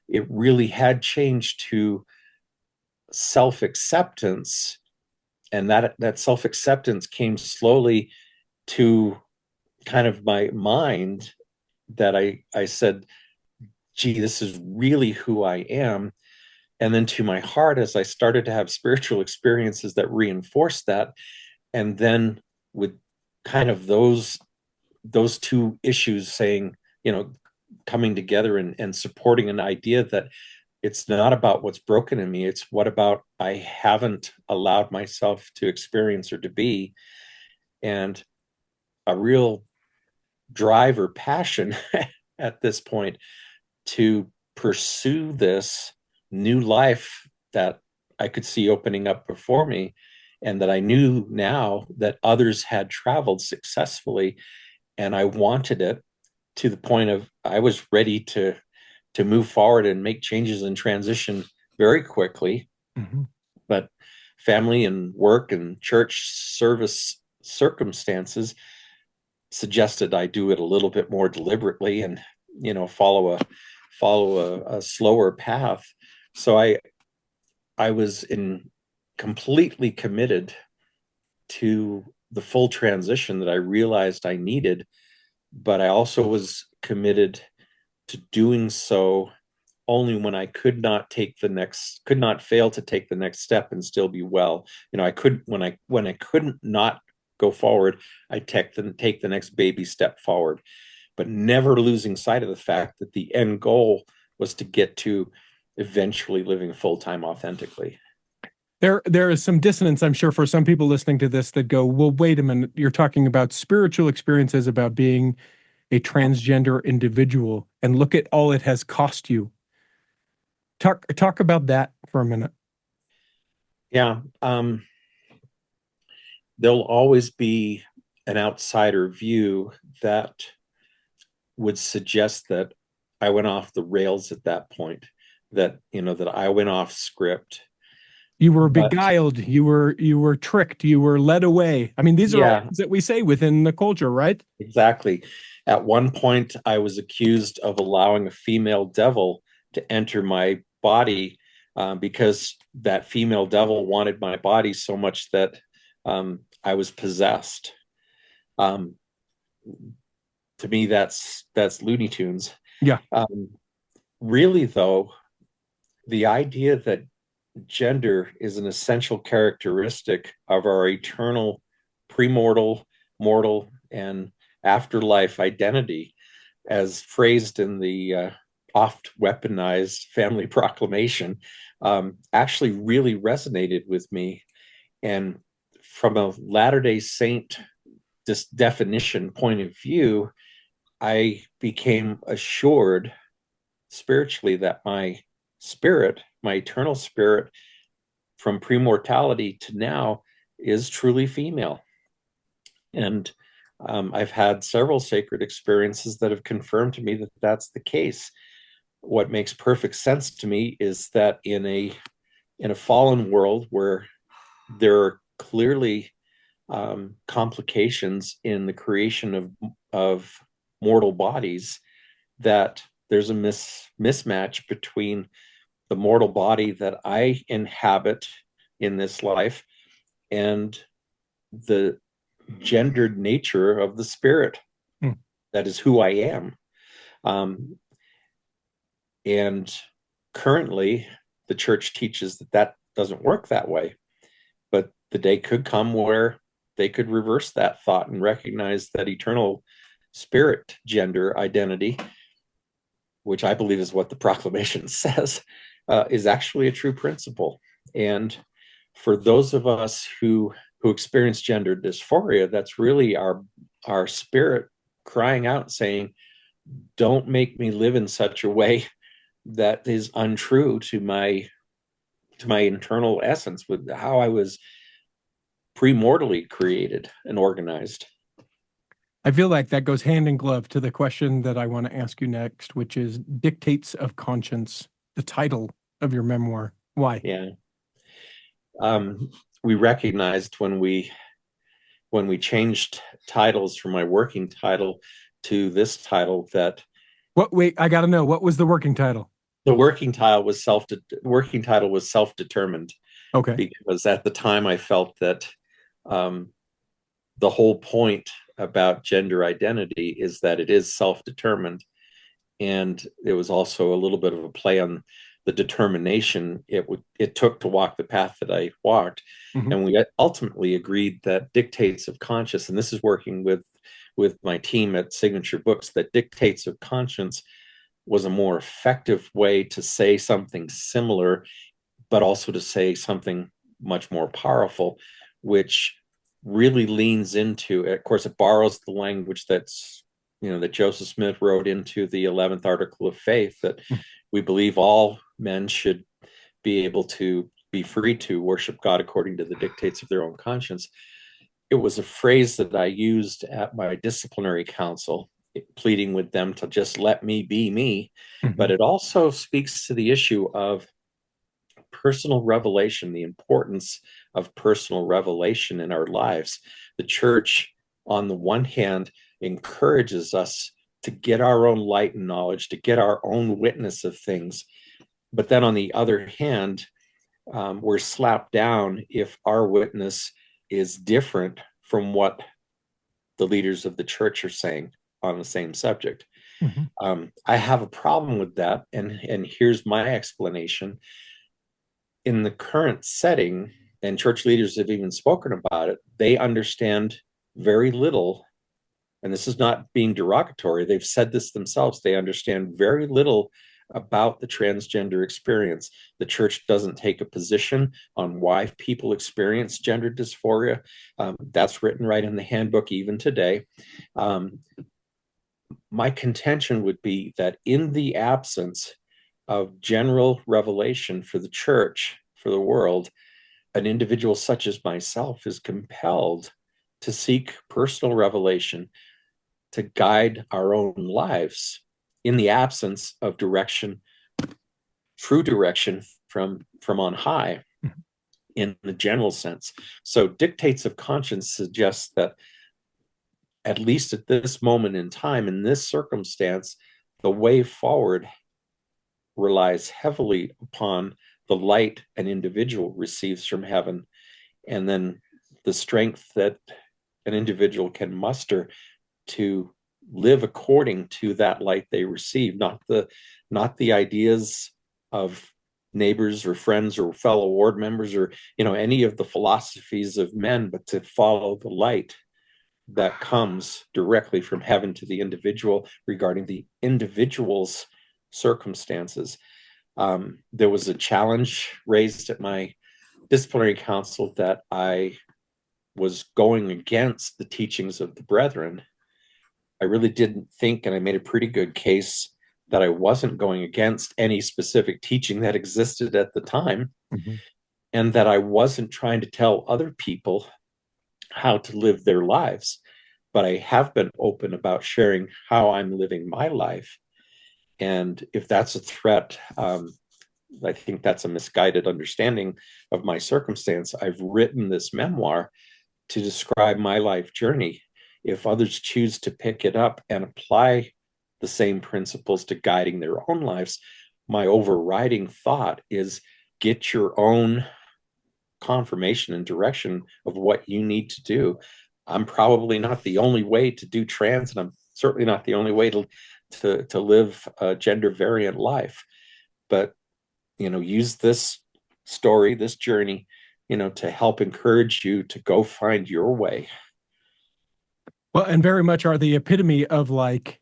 it really had changed to self-acceptance, and that self-acceptance came slowly to kind of my mind, that I said, gee, this is really who I am. And then to my heart, as I started to have spiritual experiences that reinforced that, and then with kind of those two issues saying, coming together and supporting an idea that it's not about what's broken in me, it's what about I haven't allowed myself to experience or to be. And a real drive or passion at this point to pursue this new life that I could see opening up before me, and that I knew now that others had traveled successfully, and I wanted it, to the point of I was ready to move forward and make changes and transition very quickly. Mm-hmm. But family and work and church service circumstances suggested I do it a little bit more deliberately, and follow a slower path. So I was in completely committed to the full transition that I realized I needed, but I also was committed to doing so only when I could not fail to take the next step and still be well. I could, when I couldn't not go forward, I take the next baby step forward, but never losing sight of the fact that the end goal was to get to eventually living full-time authentically. There is some dissonance, I'm sure, for some people listening to this that go, well, wait a minute, you're talking about spiritual experiences, about being a transgender individual, and look at all it has cost you. Talk about that for a minute. Yeah. There'll always be an outsider view that would suggest that I went off the rails at that point, that I went off script. You were But beguiled, you were tricked, you were led away. I mean, these are all yeah, things that we say within the culture, right? exactly. At one point, I was accused of allowing a female devil to enter my body, because that female devil wanted my body so much that I was possessed. Um, to me, that's Looney Tunes. Yeah. Um, Really, though, the idea that gender is an essential characteristic of our eternal, premortal, mortal, and afterlife identity, as phrased in the oft weaponized family proclamation, actually really resonated with me. And from a Latter-day Saint definition point of view, I became assured spiritually that my spirit, my eternal spirit, from premortality to now, is truly female. And I've had several sacred experiences that have confirmed to me that that's the case. What makes perfect sense to me is that in a fallen world where there are clearly complications in the creation of mortal bodies, that there's a mismatch between the mortal body that I inhabit in this life and the gendered nature of the spirit. That is who I am. And currently, the church teaches that that doesn't work that way. But the day could come where they could reverse that thought and recognize that eternal spirit gender identity, which I believe is what the proclamation says, is actually a true principle. And for those of us who experience gender dysphoria, that's really our spirit crying out, saying, don't make me live in such a way that is untrue to my internal essence, with how I was premortally created and organized. I feel like that goes hand in glove to the question that I want to ask you next, which is Dictates of Conscience, the title of your memoir. Why? Yeah. We recognized when we changed titles from my working title to this title that wait, I got to know, what was the working title? The working title was self-determined. Okay. Because at the time I felt that the whole point about gender identity is that it is self-determined, and it was also a little bit of a play on the determination it took to walk the path that I walked. Mm-hmm. And we ultimately agreed that Dictates of Conscience, and this is working with my team at Signature Books, that Dictates of Conscience was a more effective way to say something similar, but also to say something much more powerful, which really leans into, of course, it borrows the language that's, that Joseph Smith wrote into the 11th Article of Faith, that we believe all men should be able to be free to worship God according to the dictates of their own conscience. It was a phrase that I used at my disciplinary council, pleading with them to just let me be me. Mm-hmm. But it also speaks to the issue of personal revelation, the importance of personal revelation in our lives. The church, on the one hand, encourages us to get our own light and knowledge, to get our own witness of things. But then on the other hand, we're slapped down if our witness is different from what the leaders of the church are saying on the same subject. Mm-hmm. I have a problem with that, and here's my explanation. In the current setting, and church leaders have even spoken about it, they understand very little, and this is not being derogatory, they've said this themselves, they understand very little about the transgender experience. The church doesn't take a position on why people experience gender dysphoria. That's written right in the handbook even today. My contention would be that in the absence of general revelation for the church, for the world, an individual such as myself is compelled to seek personal revelation to guide our own lives in the absence of direction, true direction from on high, in the general sense. So Dictates of Conscience suggests that, at least at this moment in time, in this circumstance, the way forward relies heavily upon the light an individual receives from heaven, and then the strength that an individual can muster to live according to that light they receive, not the ideas of neighbors or friends or fellow ward members or any of the philosophies of men, but to follow the light that comes directly from heaven to the individual regarding the individual's circumstances. There was a challenge raised at my disciplinary council that I was going against the teachings of the brethren. I really didn't think, and I made a pretty good case that I wasn't going against any specific teaching that existed at the time, and that I wasn't trying to tell other people how to live their lives, but I have been open about sharing how I'm living my life. And if that's a threat, I think that's a misguided understanding of my circumstance. I've written this memoir to describe my life journey. If others choose to pick it up and apply the same principles to guiding their own lives, my overriding thought is get your own confirmation and direction of what you need to do. I'm probably not the only way to do trans, and I'm certainly not the only way to live a gender variant life. But use this story, this journey, to help encourage you to go find your way. Well, and very much are the epitome of like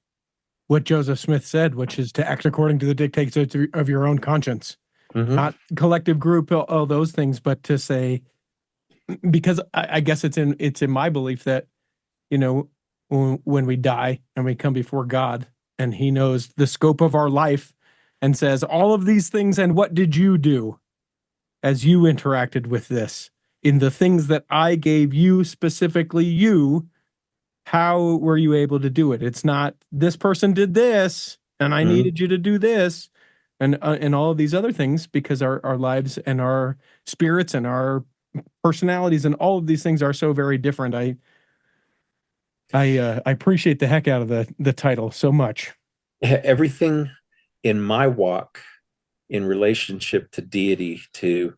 what Joseph Smith said, which is to act according to the dictates of your own conscience, not collective group, all those things, but to say, because I guess it's in my belief that, when we die and we come before God and he knows the scope of our life and says all of these things, and what did you do as you interacted with this in the things that I gave you, specifically you, how were you able to do it? It's not this person did this and I needed you to do this and all of these other things, because our lives and our spirits and our personalities and all of these things are so very different. I appreciate the heck out of the title so much. Everything in my walk in relationship to deity, to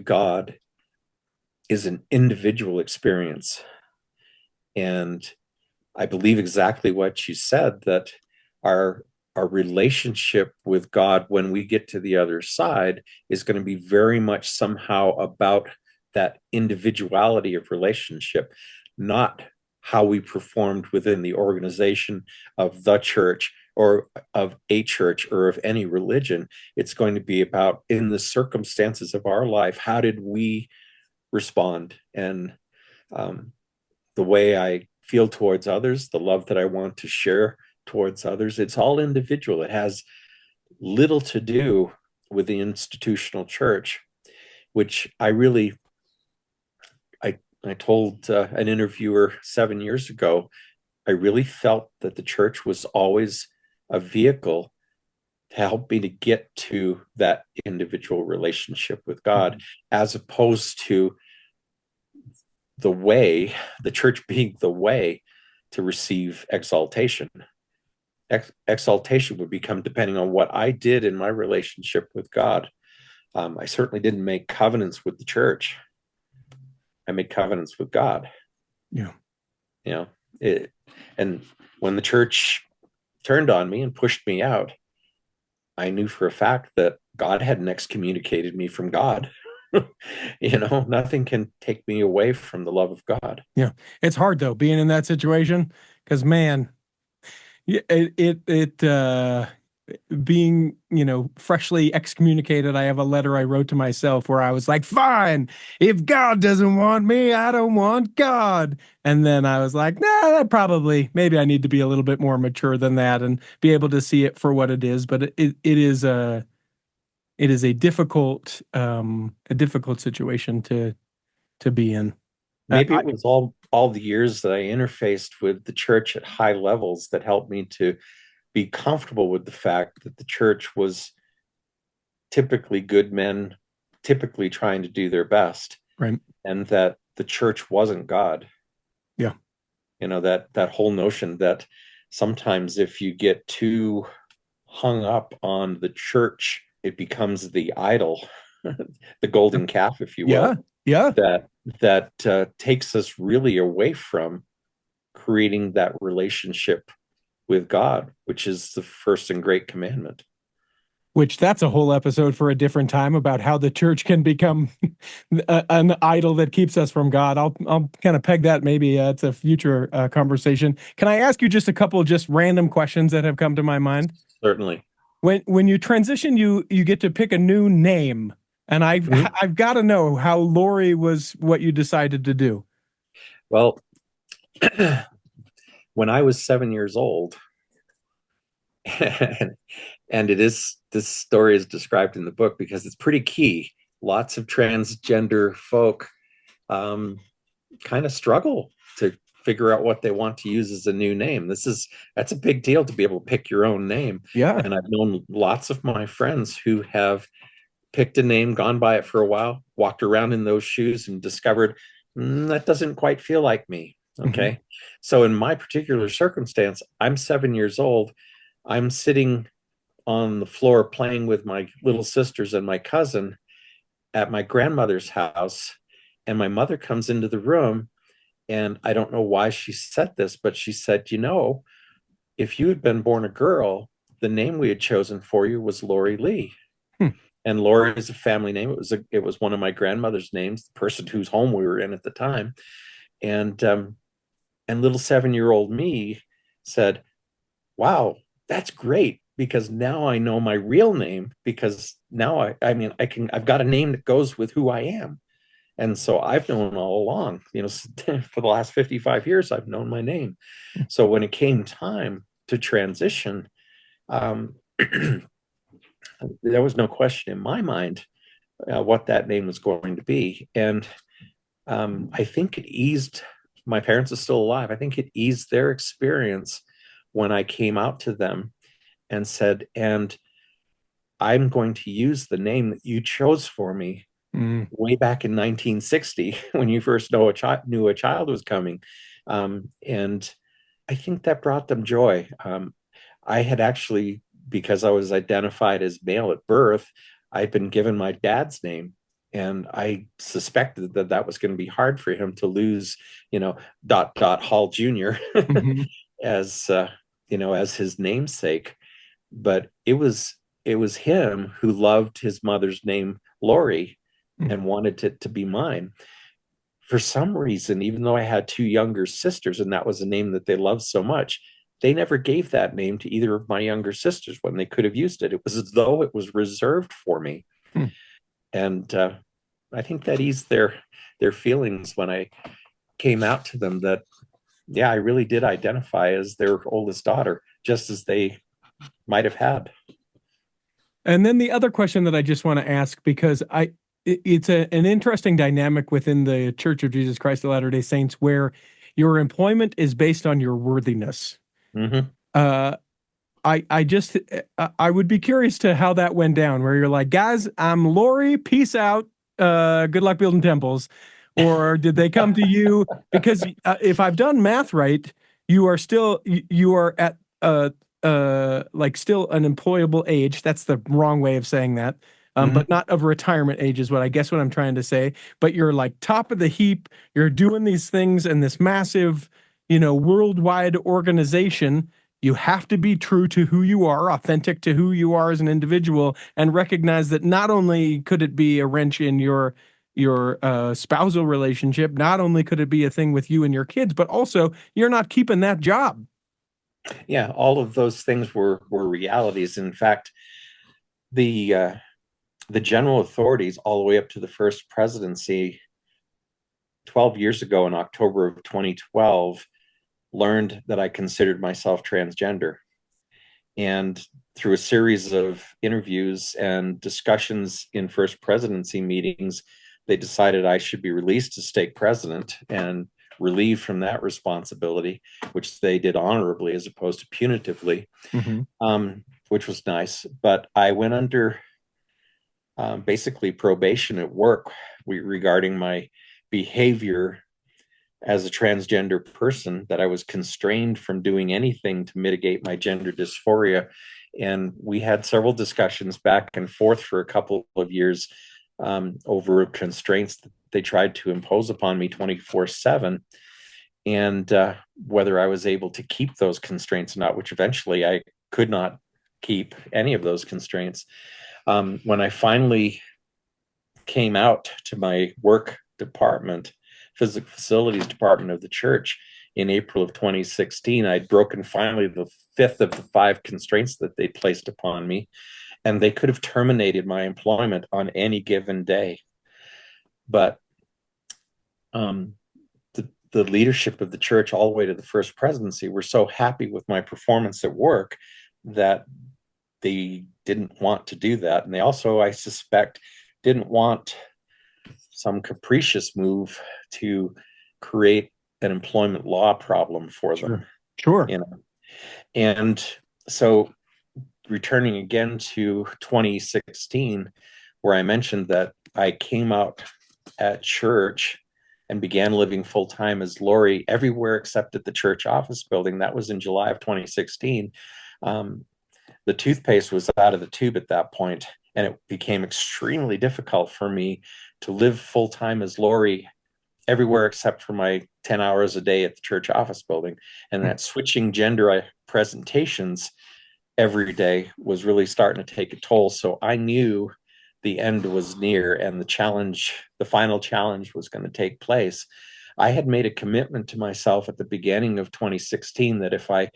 God, is an individual experience. And I believe exactly what you said, that our relationship with God when we get to the other side is going to be very much somehow about that individuality of relationship, not how we performed within the organization of the church or of a church or of any religion. It's going to be about, in the circumstances of our life, how did we respond? And the way I feel towards others, the love that I want to share towards others, it's all individual. It has little to do with the institutional church, which I told an interviewer 7 years ago, I really felt that the church was always a vehicle to help me to get to that individual relationship with God, as opposed to the church being the way to receive exaltation. Exaltation would become depending on what I did in my relationship with God. I certainly didn't make covenants with the church. I made covenants with God. Yeah. And when the church turned on me and pushed me out, I knew for a fact that God hadn't excommunicated me from God. Nothing can take me away from the love of God. Yeah. It's hard though, being in that situation, because man, being, freshly excommunicated, I have a letter I wrote to myself where I was like, fine, if God doesn't want me, I don't want God. And then I was like, nah, maybe I need to be a little bit more mature than that and be able to see it for what it is. But it is a difficult situation to be in. Maybe it was all the years that I interfaced with the church at high levels that helped me to be comfortable with the fact that the church was typically good men, typically trying to do their best, right? And that the church wasn't God. Yeah. That whole notion that sometimes if you get too hung up on the church, it becomes the idol, the golden calf, if you will. Yeah. That takes us really away from creating that relationship with God, which is the first and great commandment. Which that's a whole episode for a different time about how the church can become an idol that keeps us from God. I'll kind of peg that maybe it's a future conversation. Can I ask you just a couple of just random questions that have come to my mind? Certainly. When you transition, you get to pick a new name, and I've got to know how Laurie was what you decided to do. Well, when I was 7 years old, and this story is described in the book because it's pretty key. Lots of transgender folk kind of struggle to figure out what they want to use as a new name. That's a big deal to be able to pick your own name. Yeah. And I've known lots of my friends who have picked a name, gone by it for a while, walked around in those shoes and discovered that doesn't quite feel like me. Okay. Mm-hmm. So in my particular circumstance, I'm 7 years old. I'm sitting on the floor playing with my little sisters and my cousin at my grandmother's house. And my mother comes into the room, and I don't know why she said this, but she said, if you had been born a girl, the name we had chosen for you was Laurie Lee. And Laurie is a family name. It was one of my grandmother's names, the person whose home we were in at the time. And little 7-year-old me said, wow, that's great, because now I know my real name, because now I've got a name that goes with who I am. And so I've known all along, for the last 55 years, I've known my name. So when it came time to transition, there was no question in my mind what that name was going to be. And I think it eased, my parents are still alive, I think it eased their experience when I came out to them and said, and I'm going to use the name that you chose for me way back in 1960 when you first knew a child was coming. And I think that brought them joy. I had actually, because I was identified as male at birth, I'd been given my dad's name. And I suspected that was going to be hard for him to lose, Hall Jr. as his namesake. But it was him who loved his mother's name, Laurie, and wanted it to be mine. For some reason, even though I had two younger sisters, and that was a name that they loved so much, they never gave that name to either of my younger sisters when they could have used it. It was as though it was reserved for me. And I think that eased their feelings when I came out to them that, yeah, I really did identify as their oldest daughter, just as they might have had. And then the other question that I just want to ask, because it's an interesting dynamic within the Church of Jesus Christ of Latter-day Saints where your employment is based on your worthiness. Mm-hmm. I would be curious to how that went down, where you're like, guys, I'm Laurie, peace out, good luck building temples. Or did they come to you? Because if I've done math right, you are at like still an employable age. That's the wrong way of saying that. But not of retirement age is what I'm trying to say. But you're like top of the heap. You're doing these things in this massive, worldwide organization. You have to be true to who you are, authentic to who you are as an individual, and recognize that not only could it be a wrench in your spousal relationship, not only could it be a thing with you and your kids, but also you're not keeping that job. Yeah, all of those things were realities. In fact, the general authorities all the way up to the first presidency 12 years ago in October of 2012 learned that I considered myself transgender. And through a series of interviews and discussions in first presidency meetings, they decided I should be released as stake president and relieved from that responsibility, which they did honorably as opposed to punitively, which was nice. But I went under basically probation at work regarding my behavior as a transgender person, that I was constrained from doing anything to mitigate my gender dysphoria. And we had several discussions back and forth for a couple of years over constraints that they tried to impose upon me 24/7. and whether I was able to keep those constraints or not, which eventually I could not keep any of those constraints. When I finally came out to my work department, physical facilities department of the church in April of 2016, I'd broken finally the fifth of the five constraints that they placed upon me, and they could have terminated my employment on any given day. But the leadership of the church, all the way to the first presidency, were so happy with my performance at work that they didn't want to do that. And they also, I suspect, didn't want some capricious move to create an employment law problem for them. Sure. And so returning again to 2016, where I mentioned that I came out at church and began living full-time as Laurie everywhere except at the church office building. That was in July of 2016. The toothpaste was out of the tube at that point, and it became extremely difficult for me to live full-time as Laurie everywhere except for my 10 hours a day at the church office building. And that switching gender presentations every day was really starting to take a toll. So I knew the end was near and the final challenge was going to take place. I had made a commitment to myself at the beginning of 2016 that if I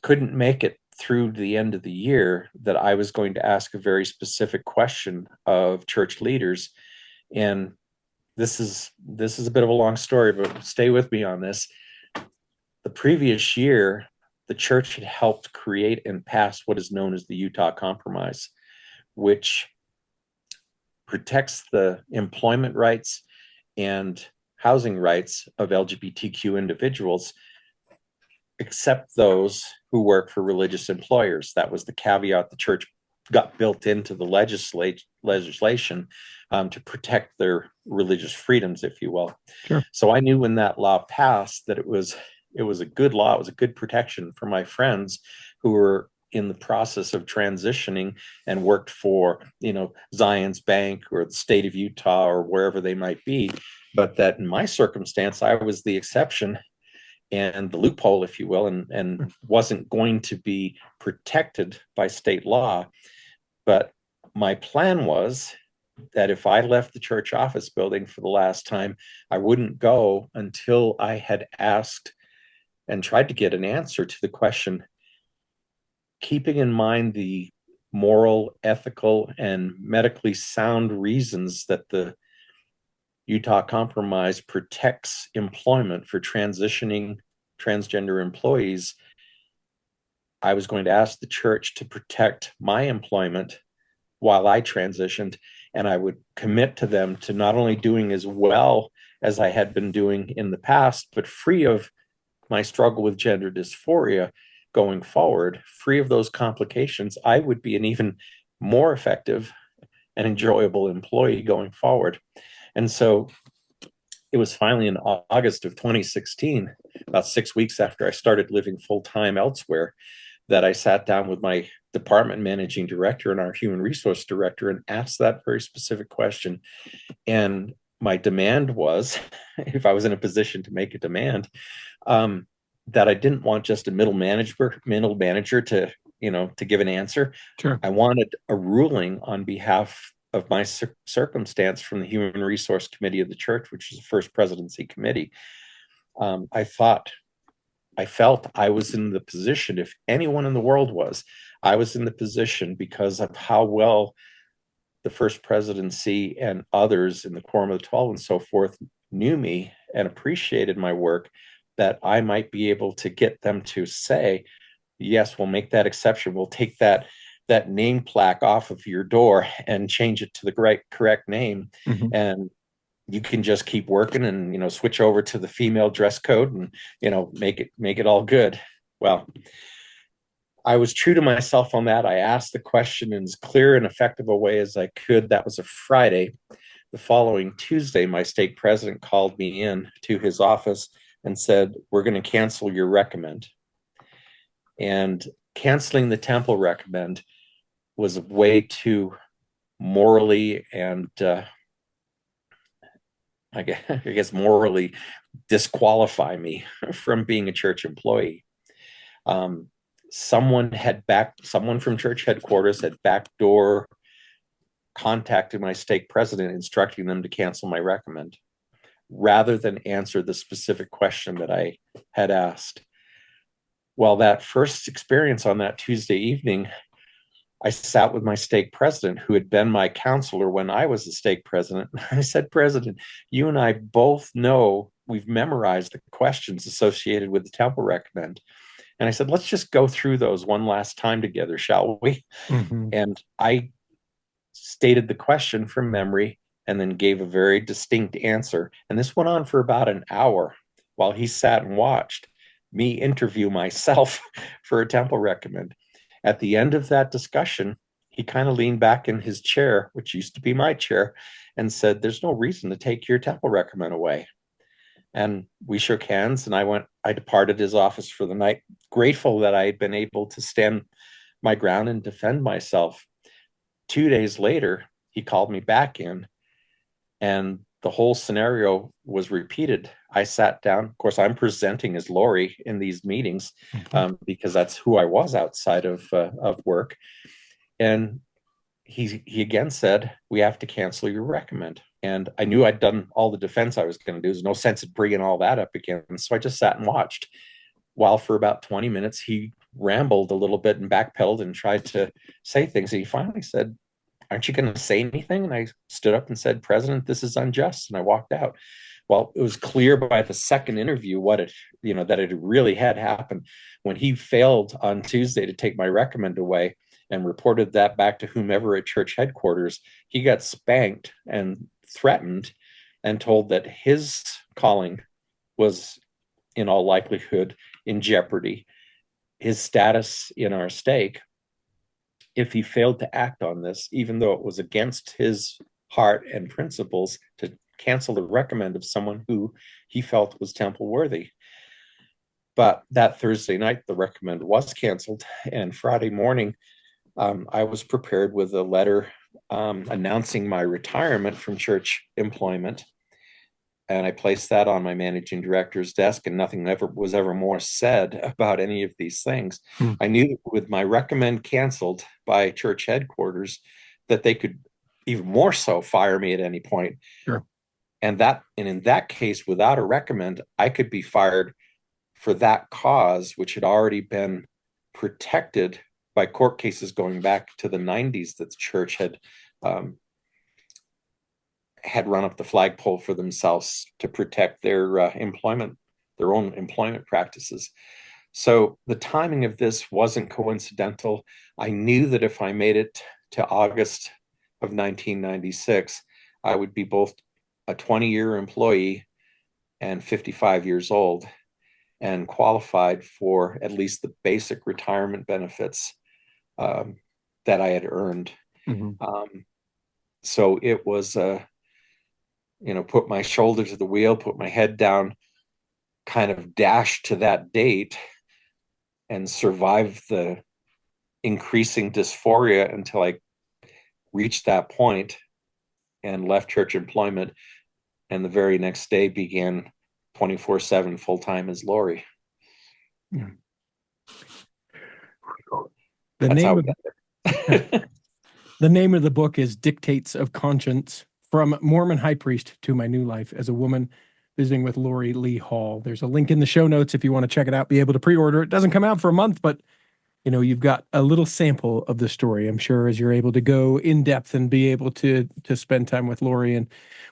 couldn't make it through the end of the year, that I was going to ask a very specific question of church leaders. And this is a bit of a long story, but stay with me on this. The previous year, the church had helped create and pass what is known as the Utah Compromise, which protects the employment rights and housing rights of LGBTQ individuals, except those who work for religious employers. That was the caveat the church got built into the legislation to protect their religious freedoms, if you will. Sure. So I knew when that law passed that it was a good law. It was a good protection for my friends who were in the process of transitioning and worked for, Zions Bank or the state of Utah or wherever they might be. But that in my circumstance, I was the exception and the loophole, if you will, and wasn't going to be protected by state law. But my plan was that if I left the church office building for the last time, I wouldn't go until I had asked and tried to get an answer to the question, keeping in mind the moral, ethical, and medically sound reasons that the Utah Compromise protects employment for transitioning transgender employees. I was going to ask the church to protect my employment while I transitioned, and I would commit to them to not only doing as well as I had been doing in the past, but free of my struggle with gender dysphoria going forward, free of those complications. I would be an even more effective and enjoyable employee going forward. And so it was finally in August of 2016, about 6 weeks after I started living full-time elsewhere, that I sat down with my department managing director and our human resource director and asked that very specific question. And my demand was, if I was in a position to make a demand, that I didn't want just a middle manager to give an answer. Sure. I wanted a ruling on behalf of my circumstance from the Human Resource Committee of the church, which is the first presidency committee. I felt I was in the position, if anyone in the world was, I was in the position because of how well the first presidency and others in the Quorum of the 12 and so forth knew me and appreciated my work, that I might be able to get them to say, yes, we'll make that exception. We'll take that name plaque off of your door and change it to the correct name. Mm-hmm. And you can just keep working and, switch over to the female dress code and, make it all good. Well, I was true to myself on that. I asked the question in as clear and effective a way as I could. That was a Friday. The following Tuesday, my state president called me in to his office and said, we're going to cancel your recommend. And canceling the temple recommend was a way to morally and I guess morally disqualify me from being a church employee. Um, someone from church headquarters had backdoor contacted my stake president, instructing them to cancel my recommend, rather than answer the specific question that I had asked. Well, that first experience on that Tuesday evening, I sat with my stake president, who had been my counselor when I was the stake president. I said, President, you and I both know we've memorized the questions associated with the temple recommend. And I said, let's just go through those one last time together, shall we? Mm-hmm. And I stated the question from memory and then gave a very distinct answer. And this went on for about an hour while he sat and watched me interview myself for a temple recommend. At the end of that discussion, he kind of leaned back in his chair, which used to be my chair, and said, there's no reason to take your temple recommend away. And we shook hands, and I departed his office for the night, grateful that I had been able to stand my ground and defend myself. 2 days later, he called me back in, and the whole scenario was repeated. I sat down. Of course, I'm presenting as Laurie in these meetings, because that's who I was outside of work. And he again said, we have to cancel your recommend. And I knew I'd done all the defense I was going to do. There's no sense in bringing all that up again. So I just sat and watched, while for about 20 minutes, he rambled a little bit and backpedaled and tried to say things. And he finally said, aren't you going to say anything? And I stood up and said, President, this is unjust. And I walked out. Well, it was clear by the second interview that it really had happened. When he failed on Tuesday to take my recommend away and reported that back to whomever at church headquarters, he got spanked and threatened and told that his calling was in all likelihood in jeopardy, his status in our stake, if he failed to act on this, even though it was against his heart and principles to cancel the recommend of someone who he felt was temple worthy. But that Thursday night, the recommend was canceled. And Friday morning, I was prepared with a letter announcing my retirement from church employment. And I placed that on my managing director's desk, and nothing was ever more said about any of these things. I knew with my recommend canceled by church headquarters that they could even more so fire me at any point. Sure. And in that case, without a recommend, I could be fired for that cause, which had already been protected by court cases going back to the 90s that the church had run up the flagpole for themselves to protect their own employment practices. So the timing of this wasn't coincidental. I knew that if I made it to August of 1996, I would be both a 20-year employee and 55 years old and qualified for at least the basic retirement benefits that I had earned. So it was put my shoulder to the wheel, put my head down, kind of dash to that date and survive the increasing dysphoria until I reached that point and left church employment. And the very next day began 24/7 full-time as Laurie. The That's name how of the name of the book is Dictates of Conscience: From Mormon High Priest to My New Life as a Woman, visiting with Laurie Lee Hall. There's a link in the show notes if you want to check it out, be able to pre-order. It doesn't come out for a month, but you've got a little sample of the story, I'm sure, as you're able to go in depth and be able to spend time with Laurie and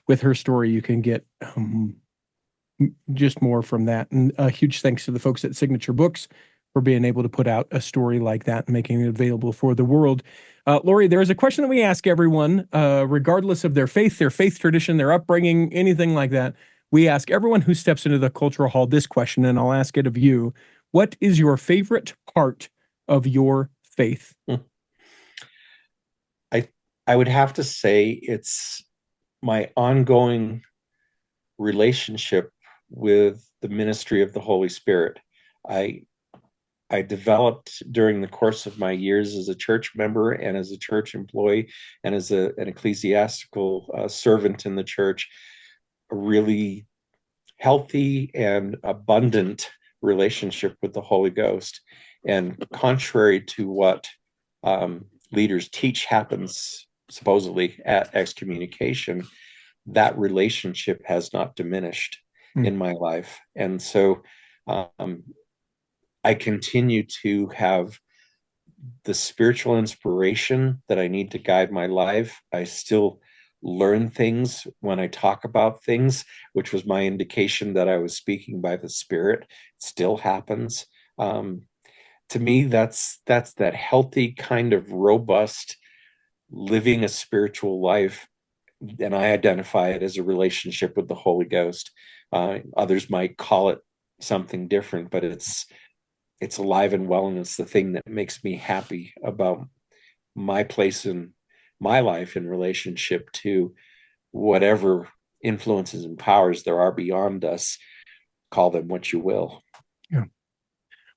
with her story, you can get just more from that. And a huge thanks to the folks at Signature Books for being able to put out a story like that and making it available for the world. Laurie, there is a question that we ask everyone, regardless of their faith tradition, their upbringing, anything like that. We ask everyone who steps into the Cultural Hall this question, and I'll ask it of you. What is your favorite part of your faith? I would have to say it's my ongoing relationship with the ministry of the Holy Spirit. I developed during the course of my years as a church member and as a church employee and as an ecclesiastical servant in the church, a really healthy and abundant relationship with the Holy Ghost. And contrary to what leaders teach happens supposedly at excommunication, that relationship has not diminished in my life. And so I continue to have the spiritual inspiration that I need to guide my life. I still learn things when I talk about things, which was my indication that I was speaking by the Spirit. It still happens. To me, that's that healthy kind of robust living a spiritual life, and I identify it as a relationship with the Holy Ghost. Others might call it something different, but it's alive and well, and it's the thing that makes me happy about my place in my life in relationship to whatever influences and powers there are beyond us. Call them what you will. Yeah.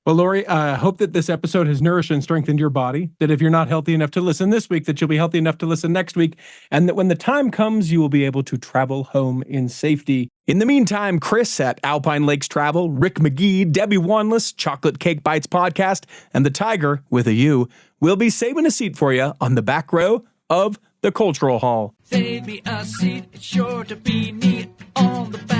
Well, Laurie, I hope that this episode has nourished and strengthened your body, that if you're not healthy enough to listen this week, that you'll be healthy enough to listen next week, and that when the time comes, you will be able to travel home in safety. In the meantime, Chris at Alpine Lakes Travel, Rick McGee, Debbie Wanless, Chocolate Cake Bites Podcast, and the Tiger, with a U, will be saving a seat for you on the back row of the Cultural Hall. Save me a seat, it's sure to be neat on the back.